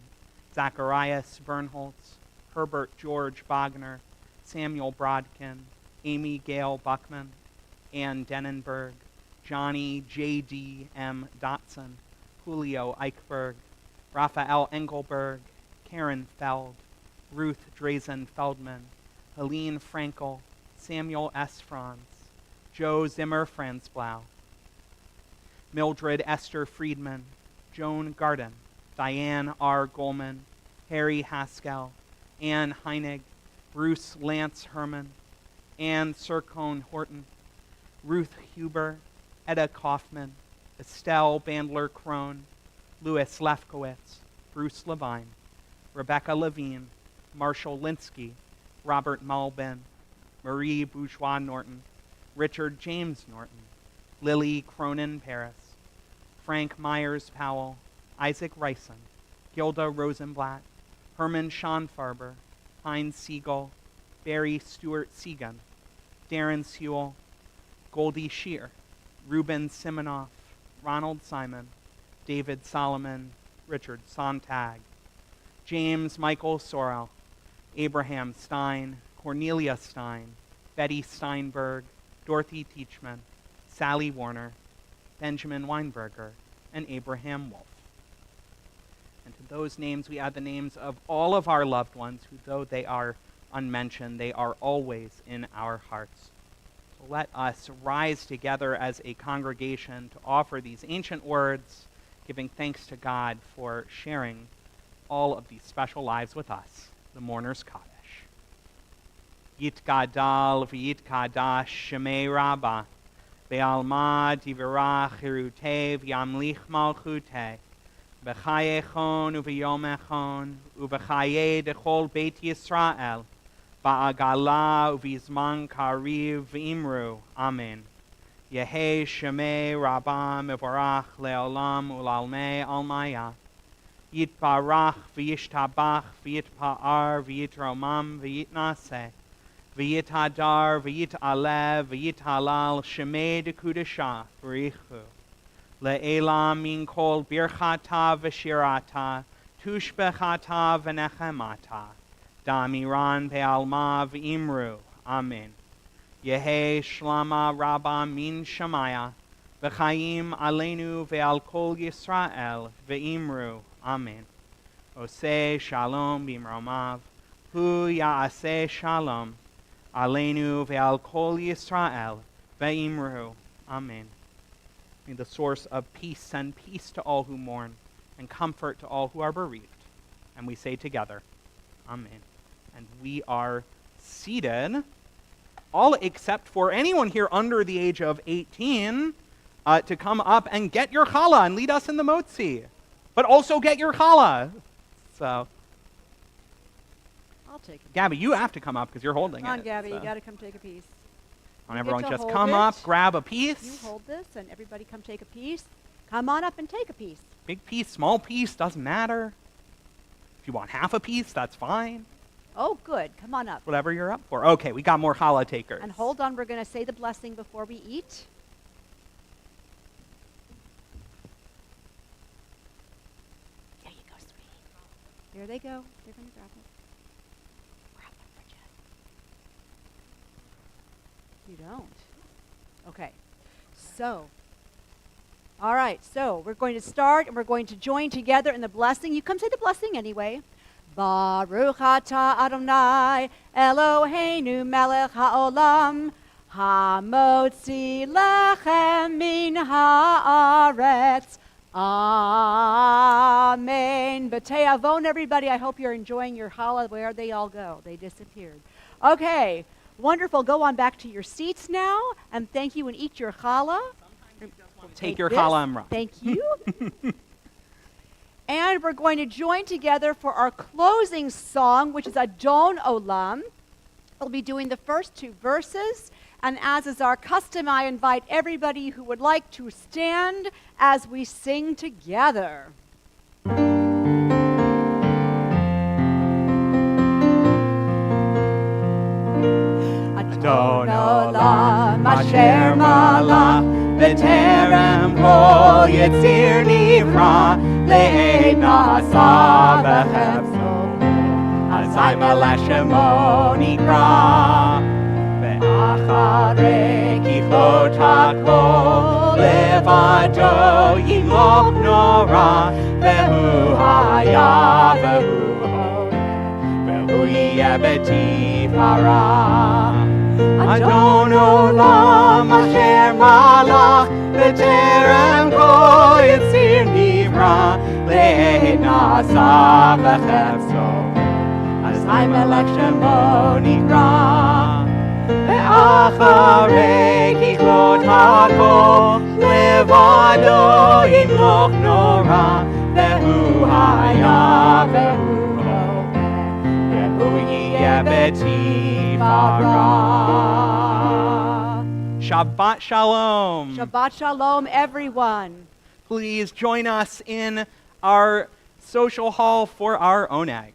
Zacharias Bernholtz, Herbert George Bogner, Samuel Brodkin, Amy Gail Buckman, Ann Denenberg, Johnny J.D. M. Dotson, Julio Eichberg, Raphael Engelberg, Karen Feld, Ruth Drazen Feldman, Helene Frankel, Samuel S. Franz, Joe Zimmer Franzblau, Mildred Esther Friedman, Joan Garden, Diane R. Goldman, Harry Haskell, Anne Heinig, Bruce Lance Herman, Anne Sircone Horton, Ruth Huber, Etta Kaufman, Estelle Bandler Crone, Louis Lefkowitz, Bruce Levine, Rebecca Levine, Marshall Linsky, Robert Malbin, Marie Bourgeois Norton, Richard James Norton, Lily Cronin Paris, Frank Myers Powell, Isaac Reisen, Gilda Rosenblatt, Herman Schonfarber, Heinz Siegel, Barry Stewart Segan, Darren Sewell, Goldie Shear, Ruben Simonoff, Ronald Simon, David Solomon, Richard Sontag, James Michael Sorrell, Abraham Stein, Cornelia Stein, Betty Steinberg, Dorothy Teachman, Sally Warner, Benjamin Weinberger, and Abraham Wolf. And to those names, we add the names of all of our loved ones who, though they are unmentioned, they are always in our hearts. So let us rise together as a congregation to offer these ancient words, giving thanks to God for sharing all of these special lives with us, the Mourner's Kaddish. Yitgadal v'yitkadash shemei Rabbah, be'alma divirach hiruteh v'yamlich malchuteh, b'chaye chon u'v'yom echon, u'v'chaye dechol Beit Yisrael, ba'agala u'v'zman kariv v'imru. Amen. Yehei shemei Rabbah mevorach le'olam u'lalmei almaya. Yitbarach v'yishtabach v'yitpa'ar v'yitromam v'yitnaseh. V'yitadar, v'yitalev, v'yithalal, shemei dekudashah, v'richu. Le'elam min kol birchata v'shirata, tushbechata v'nechemata. Damiran be'alma v'imru. Amen. Yehei shlama rabba min shamaya, v'chaim aleinu ve'al kol Yisrael, v'imru. Amen. Oseh shalom b'imromav, hu ya'aseh shalom. Aleinu ve'al kol Yisrael ve'imru. Amen. May the source of peace send peace to all who mourn and comfort to all who are bereaved. And we say together, Amen. And we are seated, all except for anyone here under the age of 18, to come up and get your challah and lead us in the motzi. But also get your challah. So, I'll take it. Gabby, you have to come up because you're holding Come on, it. Gabby, so. you got to come take a piece. Come on, You everyone, get to just hold come it. up, grab a You piece. hold this, and everybody come take a piece. Come on up and take a piece. Big piece, small piece, doesn't matter. If you want half a piece, that's fine. Oh, good. Come on up. Whatever you're up for. Okay, we got more challah takers. And hold on, we're going to say the blessing before we eat. There you go, sweetie. There they go. They're going to grab it. Grab them for Jen. You don't. Okay. So, All right, so we're going to start and we're going to join together in the blessing. You come say the blessing anyway. Baruch atah Adonai Eloheinu melech haolam hamotzi lechem min haaretz. Amen. B'tei avon, everybody. I hope you're enjoying your challah. Where they all go? They disappeared. Okay, wonderful. Go on back to your seats now, and thank you and eat your challah. Take your challah and run. Thank you. And we're going to join together for our closing song, which is Adon Olam. We'll be doing the first 2 verses. And as is our custom, I invite everybody who would like to stand as we sing together. Adon Olam asher malach b'terem kol yitzir nivra le'ed na'asa b'chefzo azay melech shemo nikra ve'acharei kichlot hakol levado yimloch nora ve'hu haya ve'hu hodeh ve'hu yeh b'tifara Adon Olam asher malach b'terem kol yitzir nivra le'ed na'asa b'chefzo azay melech shemo nikra ve'acharei kichlot hakol levado yimloch nora ve'hu haya ve'hu hodeh ve'hu yeh b'tifara. Shabbat Shalom. Shabbat Shalom, everyone. Please join us in our social hall for our oneg.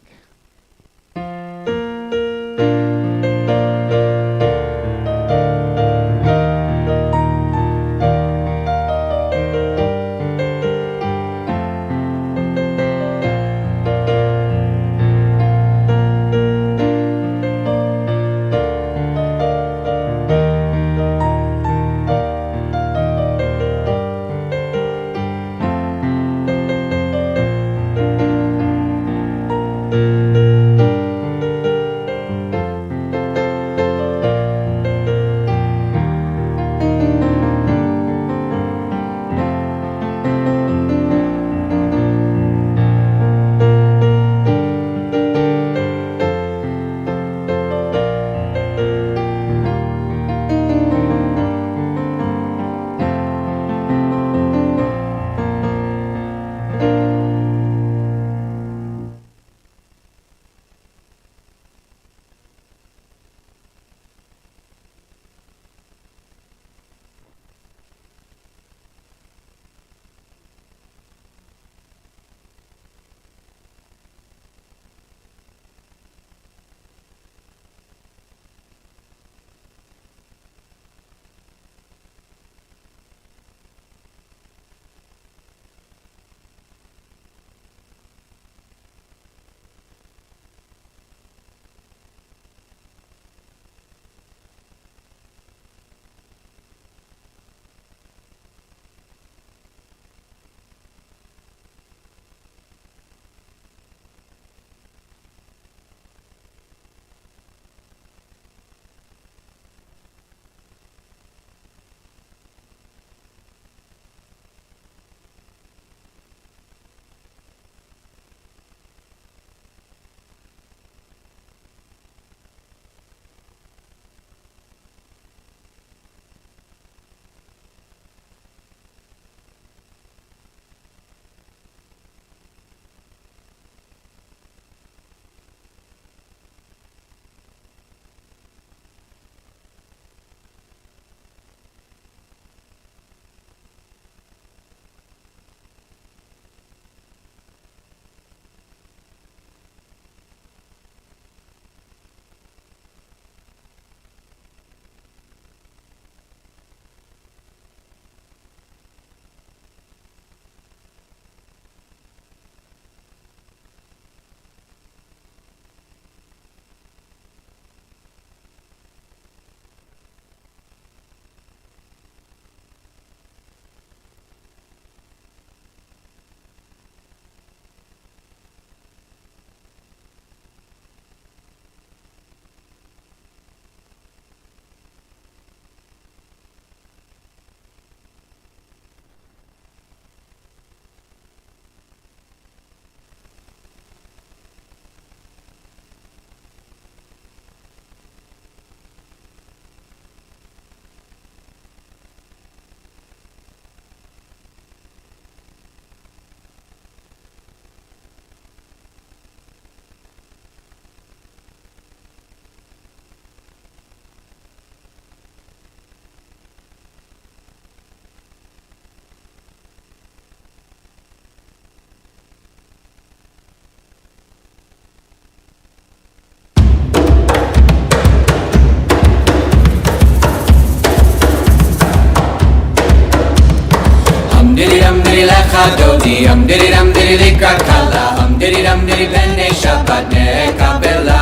Shabbat nekabela.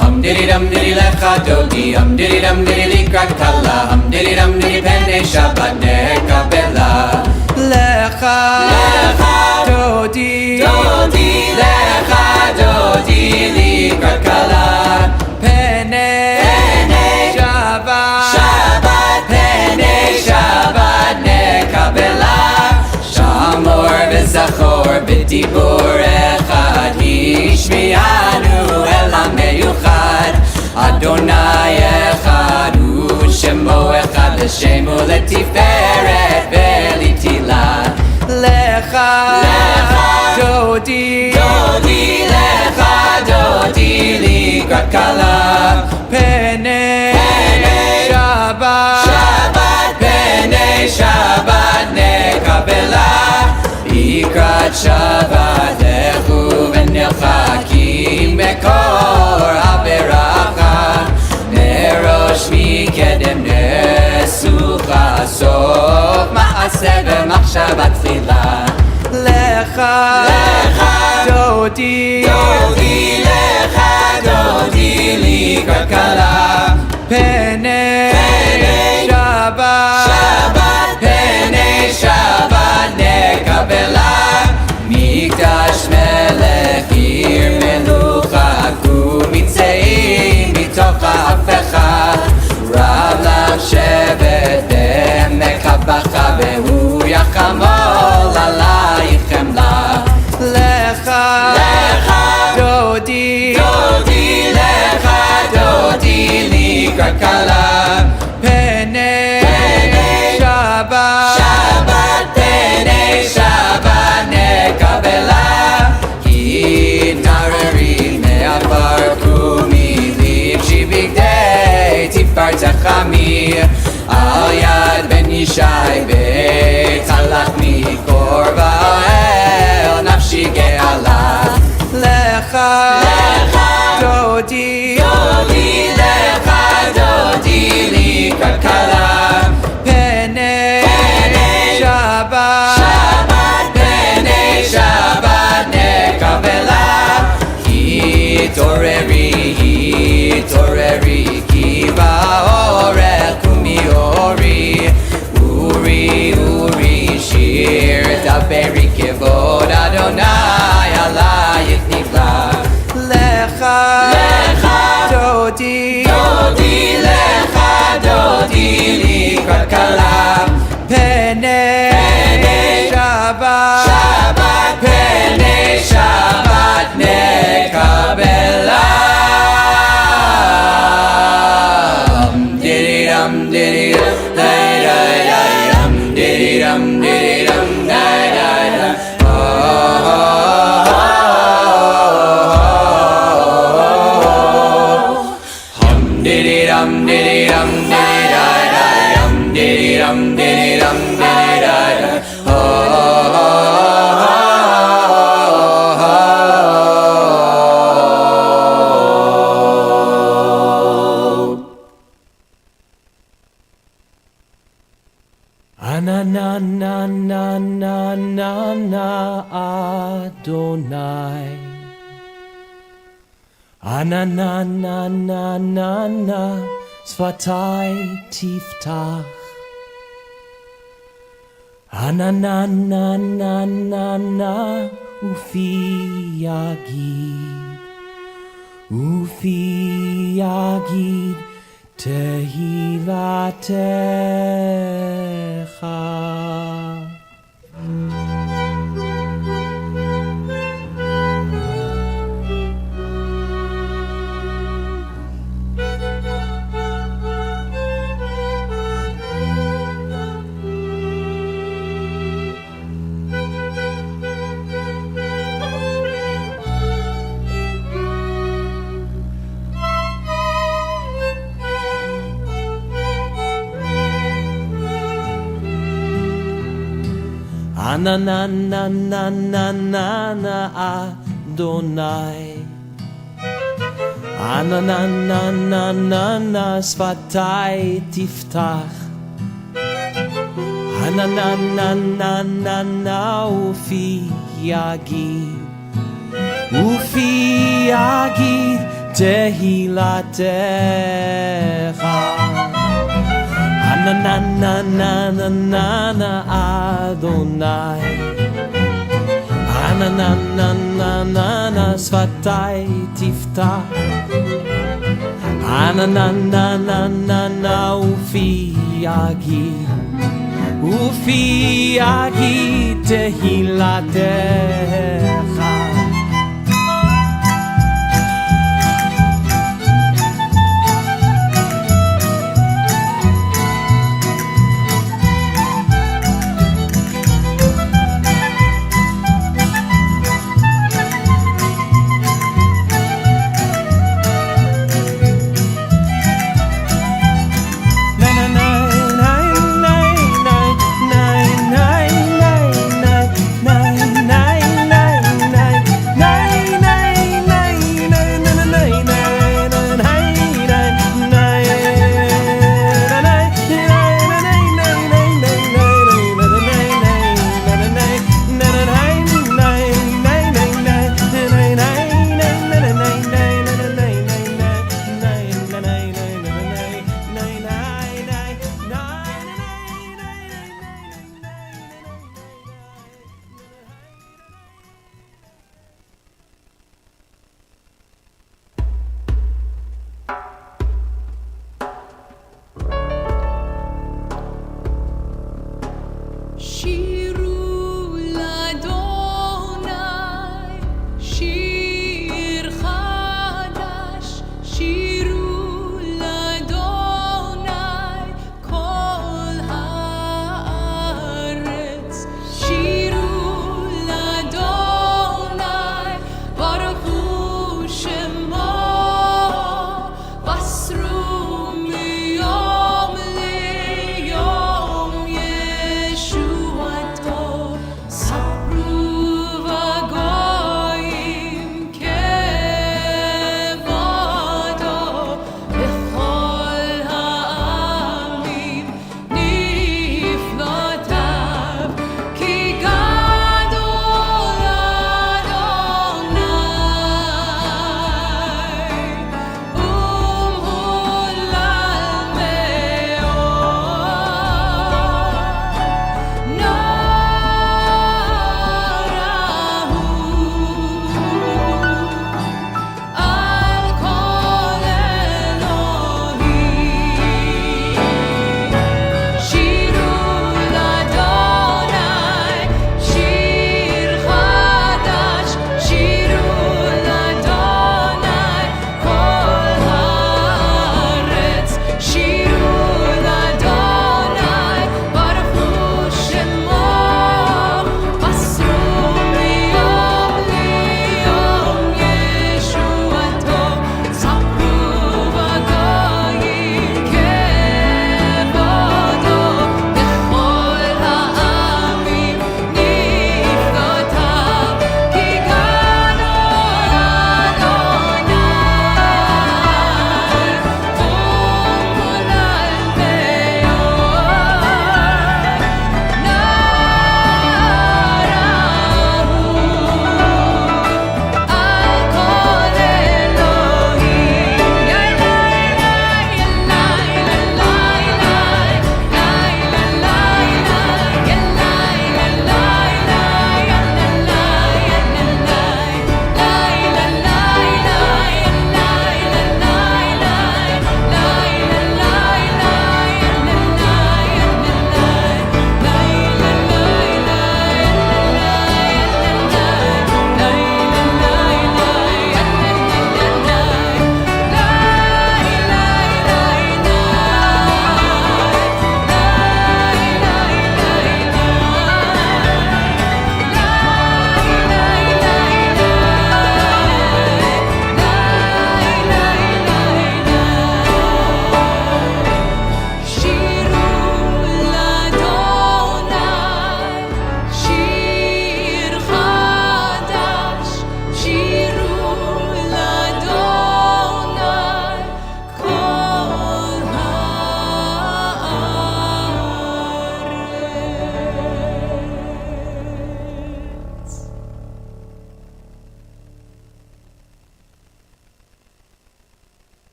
Hum diddy dum diddy lecha dodi, hum diddy dum diddy likrat kala, hum diddy dum diddy pene Shabbat nekabela. Lecha dodi, lecha dodi likrat kala, pene Shabbat, pene Shabbat nekabela. Shamor v'zachor b'dibur echad, hishmi'anu el ha'meyuchad. Adonai echad hu shemo echad, l'shemo letiferet ve'litila. Lecha dodi, lecha dodi likrat kala, pene Shabbat, pene Shabbat nekabela. Ikrat Shabbat echu v'nilchakim mekor haberacha, merosh mikedem nesucha sof ma'aseh v'machshava tfila. Lecha dodi, lecha dodi likrat kala, pene Shabbat, pene Shabbat nekabela. Mikdash melech ir melucha, kumitzeim mitoch ha'afecha. Rav לשבת בעמק הבכה, והוא יחמול עלייך חמלה. לך דודי, לך דודי לקראת כלה, פני שבת, פני שבת נקבלה. התעררי מעפר קומי, לבשי בגדי תפארת חמי, על יד בן ישי וצלח מקורבה אל נפשי גאלה. לך דודי, לך דודי לקראת כלה, פני שבת, פני שבת נקבלה. התעוררי כי באורך קומי אורי, אורי שיר דברי כבוד אדוני עלייך נפלא. לך דודי, לך דודי לקראת כלה, פני שבת, פני שבת נקבלה. Adonai, Anananananana, Sfatai tiftach, Anananananana, Ufi yagid, Tehilatecha. Anananananana Adonai, Anananananana Sfatai tiftach, Anananananana Ufi yagid יגיד תהילתך. na na na na na na na Adonai. Na na na na na na svatai tiftach. Na na na na na na ufi yagid tehilatecha.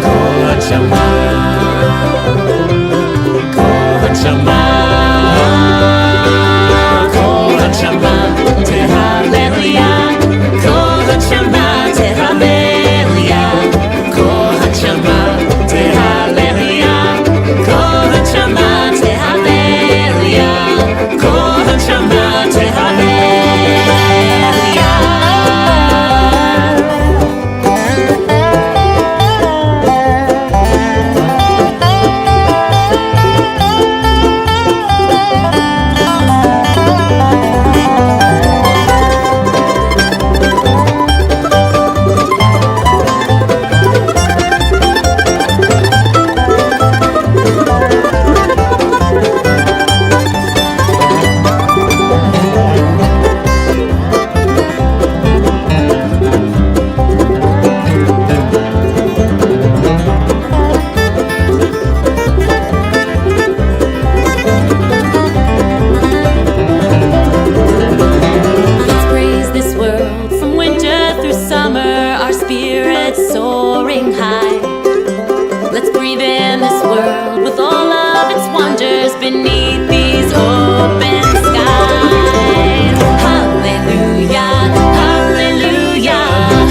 כל הנשמה, כל הנשמה, כל הנשמה תהללויה, כל הנשמה תהללויה, כל הנשמה תהללויה, כל הנשמה תהללויה, כל הנשמה תהללויה. Let's praise this world from winter through summer, our spirits soaring high. Let's breathe in this world with all of its wonders beneath these open skies. Hallelujah, hallelujah,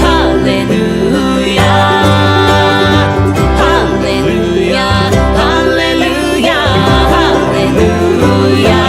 hallelujah. Hallelujah, hallelujah, hallelujah.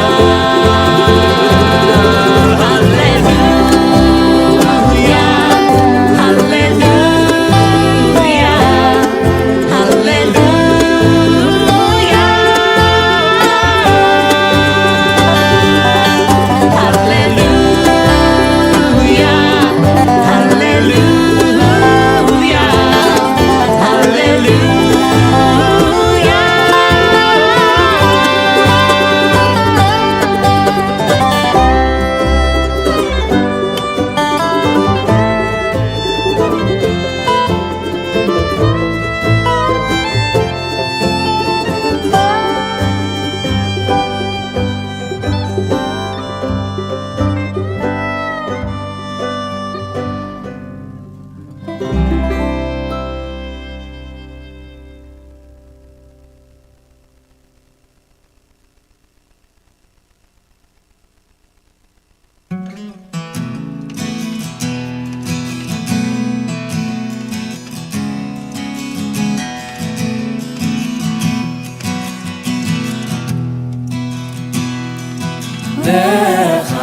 לך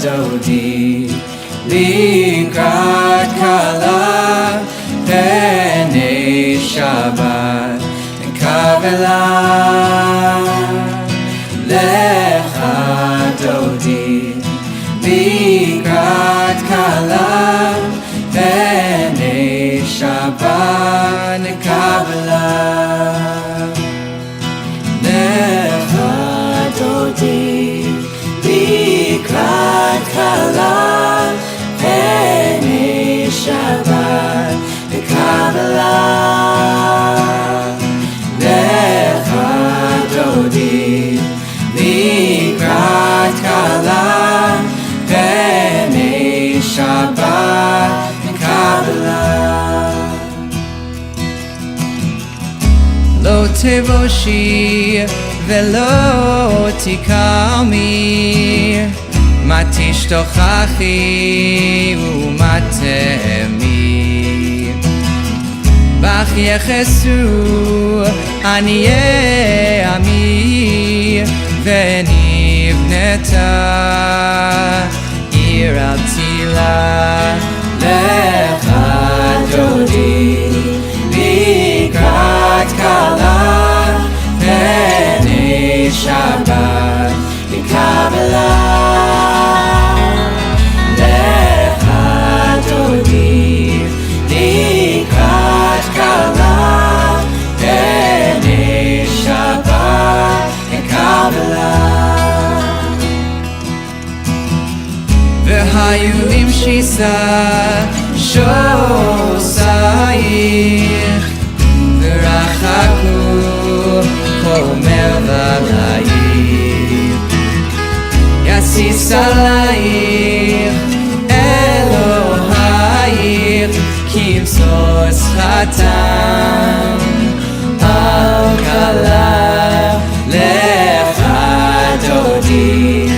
דודי לקראת כלה פני שבת קבלה. לך דודי לקראת כלה פני שבת קבלה. לך דודי לקראת כלה פני שבת קבלה. לך דודי לקראת כלה פני שבת קבלה. לא תבושי ולא תקמי, מה תשתוכחי ומה תמי. בך יחסו עניי עמי, ונבנתה עיר על תילה. לך דודי לקראת כלה פני שבת קבלה. לך דודי לקראת כלה פני שבת קבלה. והיו למשיסה שוסייך, ורחקו חומר ולעיר. יסיס עלייך אלוהייך, כי משוש לחתן, על כלה לך דודי,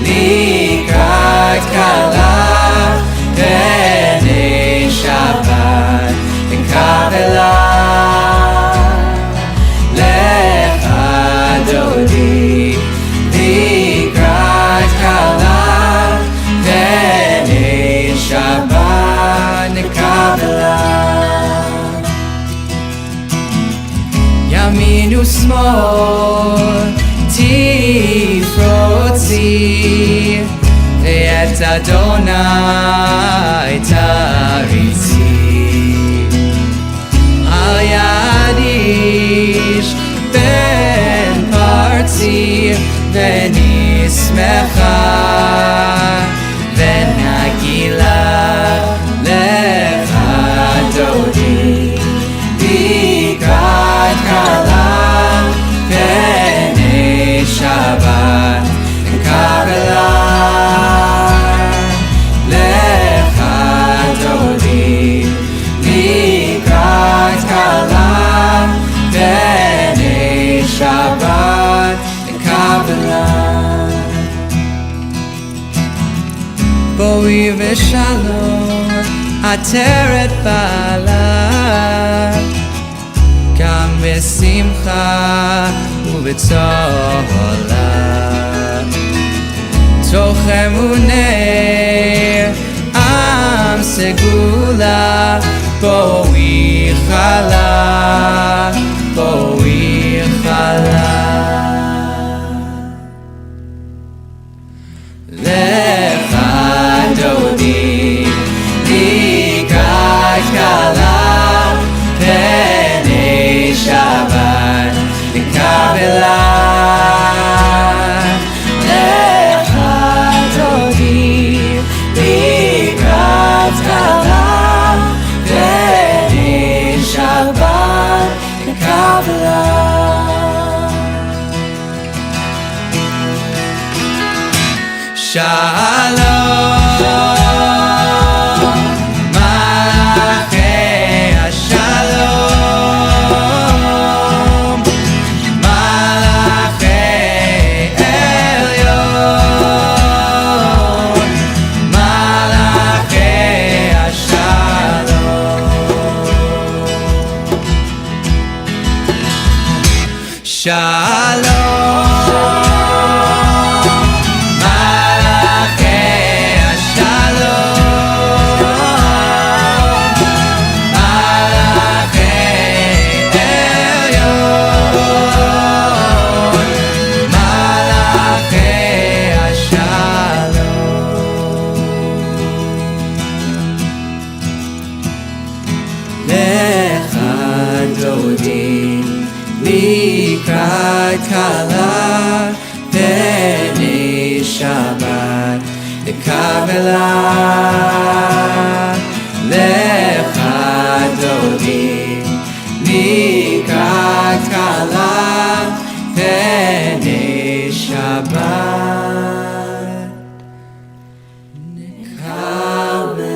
לקראת כלה פני שבת קבלה. לך דודי, לקראת כלה פני שבת קבלה. ימין ושמאל תפרוצי, ואת אדוני תריצי. על יד איש בן פרצי, ונשמחה ונגילה. לך דודי, לקראת כלה פני שבת קבלה. לך דודי, לקראת כלה פני שבת קבלה. בואי ושלום עטרת בעלה, גם בשמחה ובצהלה. תוך אמוני עם סגולה, בואי חלה, בואי חלה. לך דודי, לקראת כלה פני שבת קבלה. לך דודי, לקראת כלה פני שבת קבלה. שלום, מלאכי השלום, מלאכי עליון, מלאכי השלום. שלום, לקראת כלה פני שבת קבלה. לך דודי, לקראת כלה פני שבת קבלה.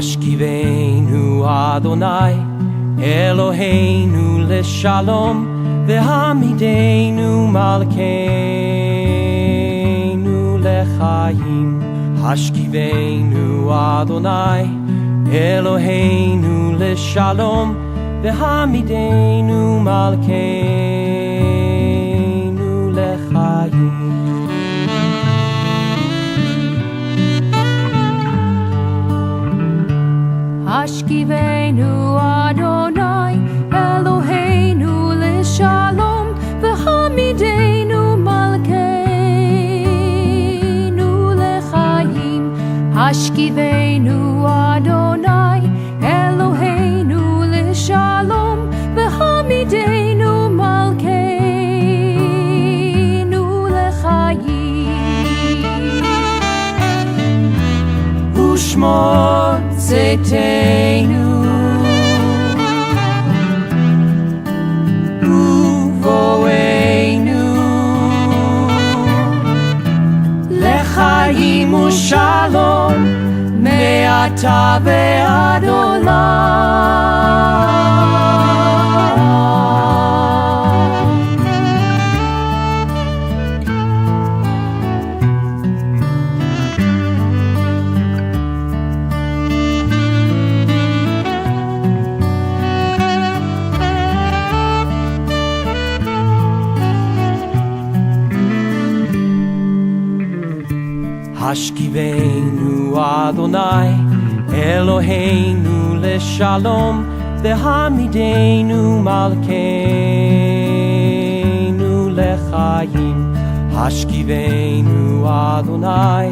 Hashkivenu Adonai Eloheinu leshalom V'hamidenu malkeinu lechayim Hashkivenu Adonai Eloheinu leshalom V'hamidenu malkeinu lechayim Hashkivenu Adonai Eloheinu leshalom V'hamidenu malkeinu lechayim Hashkivenu Adonai Eloheinu leshalom V'hamidenu malkeinu lechayim Ushmor Tzedekenu Uvoenu Lechayim u'shalom Me'ata ve'ad olam Hashkivenu Adonai Eloheinu leshalom V'hamidenu malkeinu lechayim Hashkivenu Adonai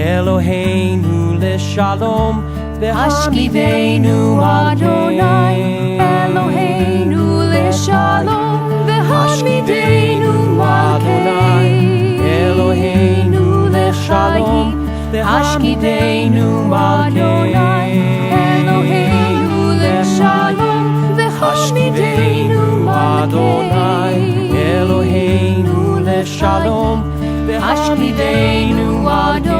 Eloheinu leshalom Hashkivenu Adonai Eloheinu leshalom V'hamidenu Eloheinu leshalom Hashkivenu Adonai Eloheinu leshalom V'hamidenu Adonai Eloheinu leshalom Hashkivenu Adonai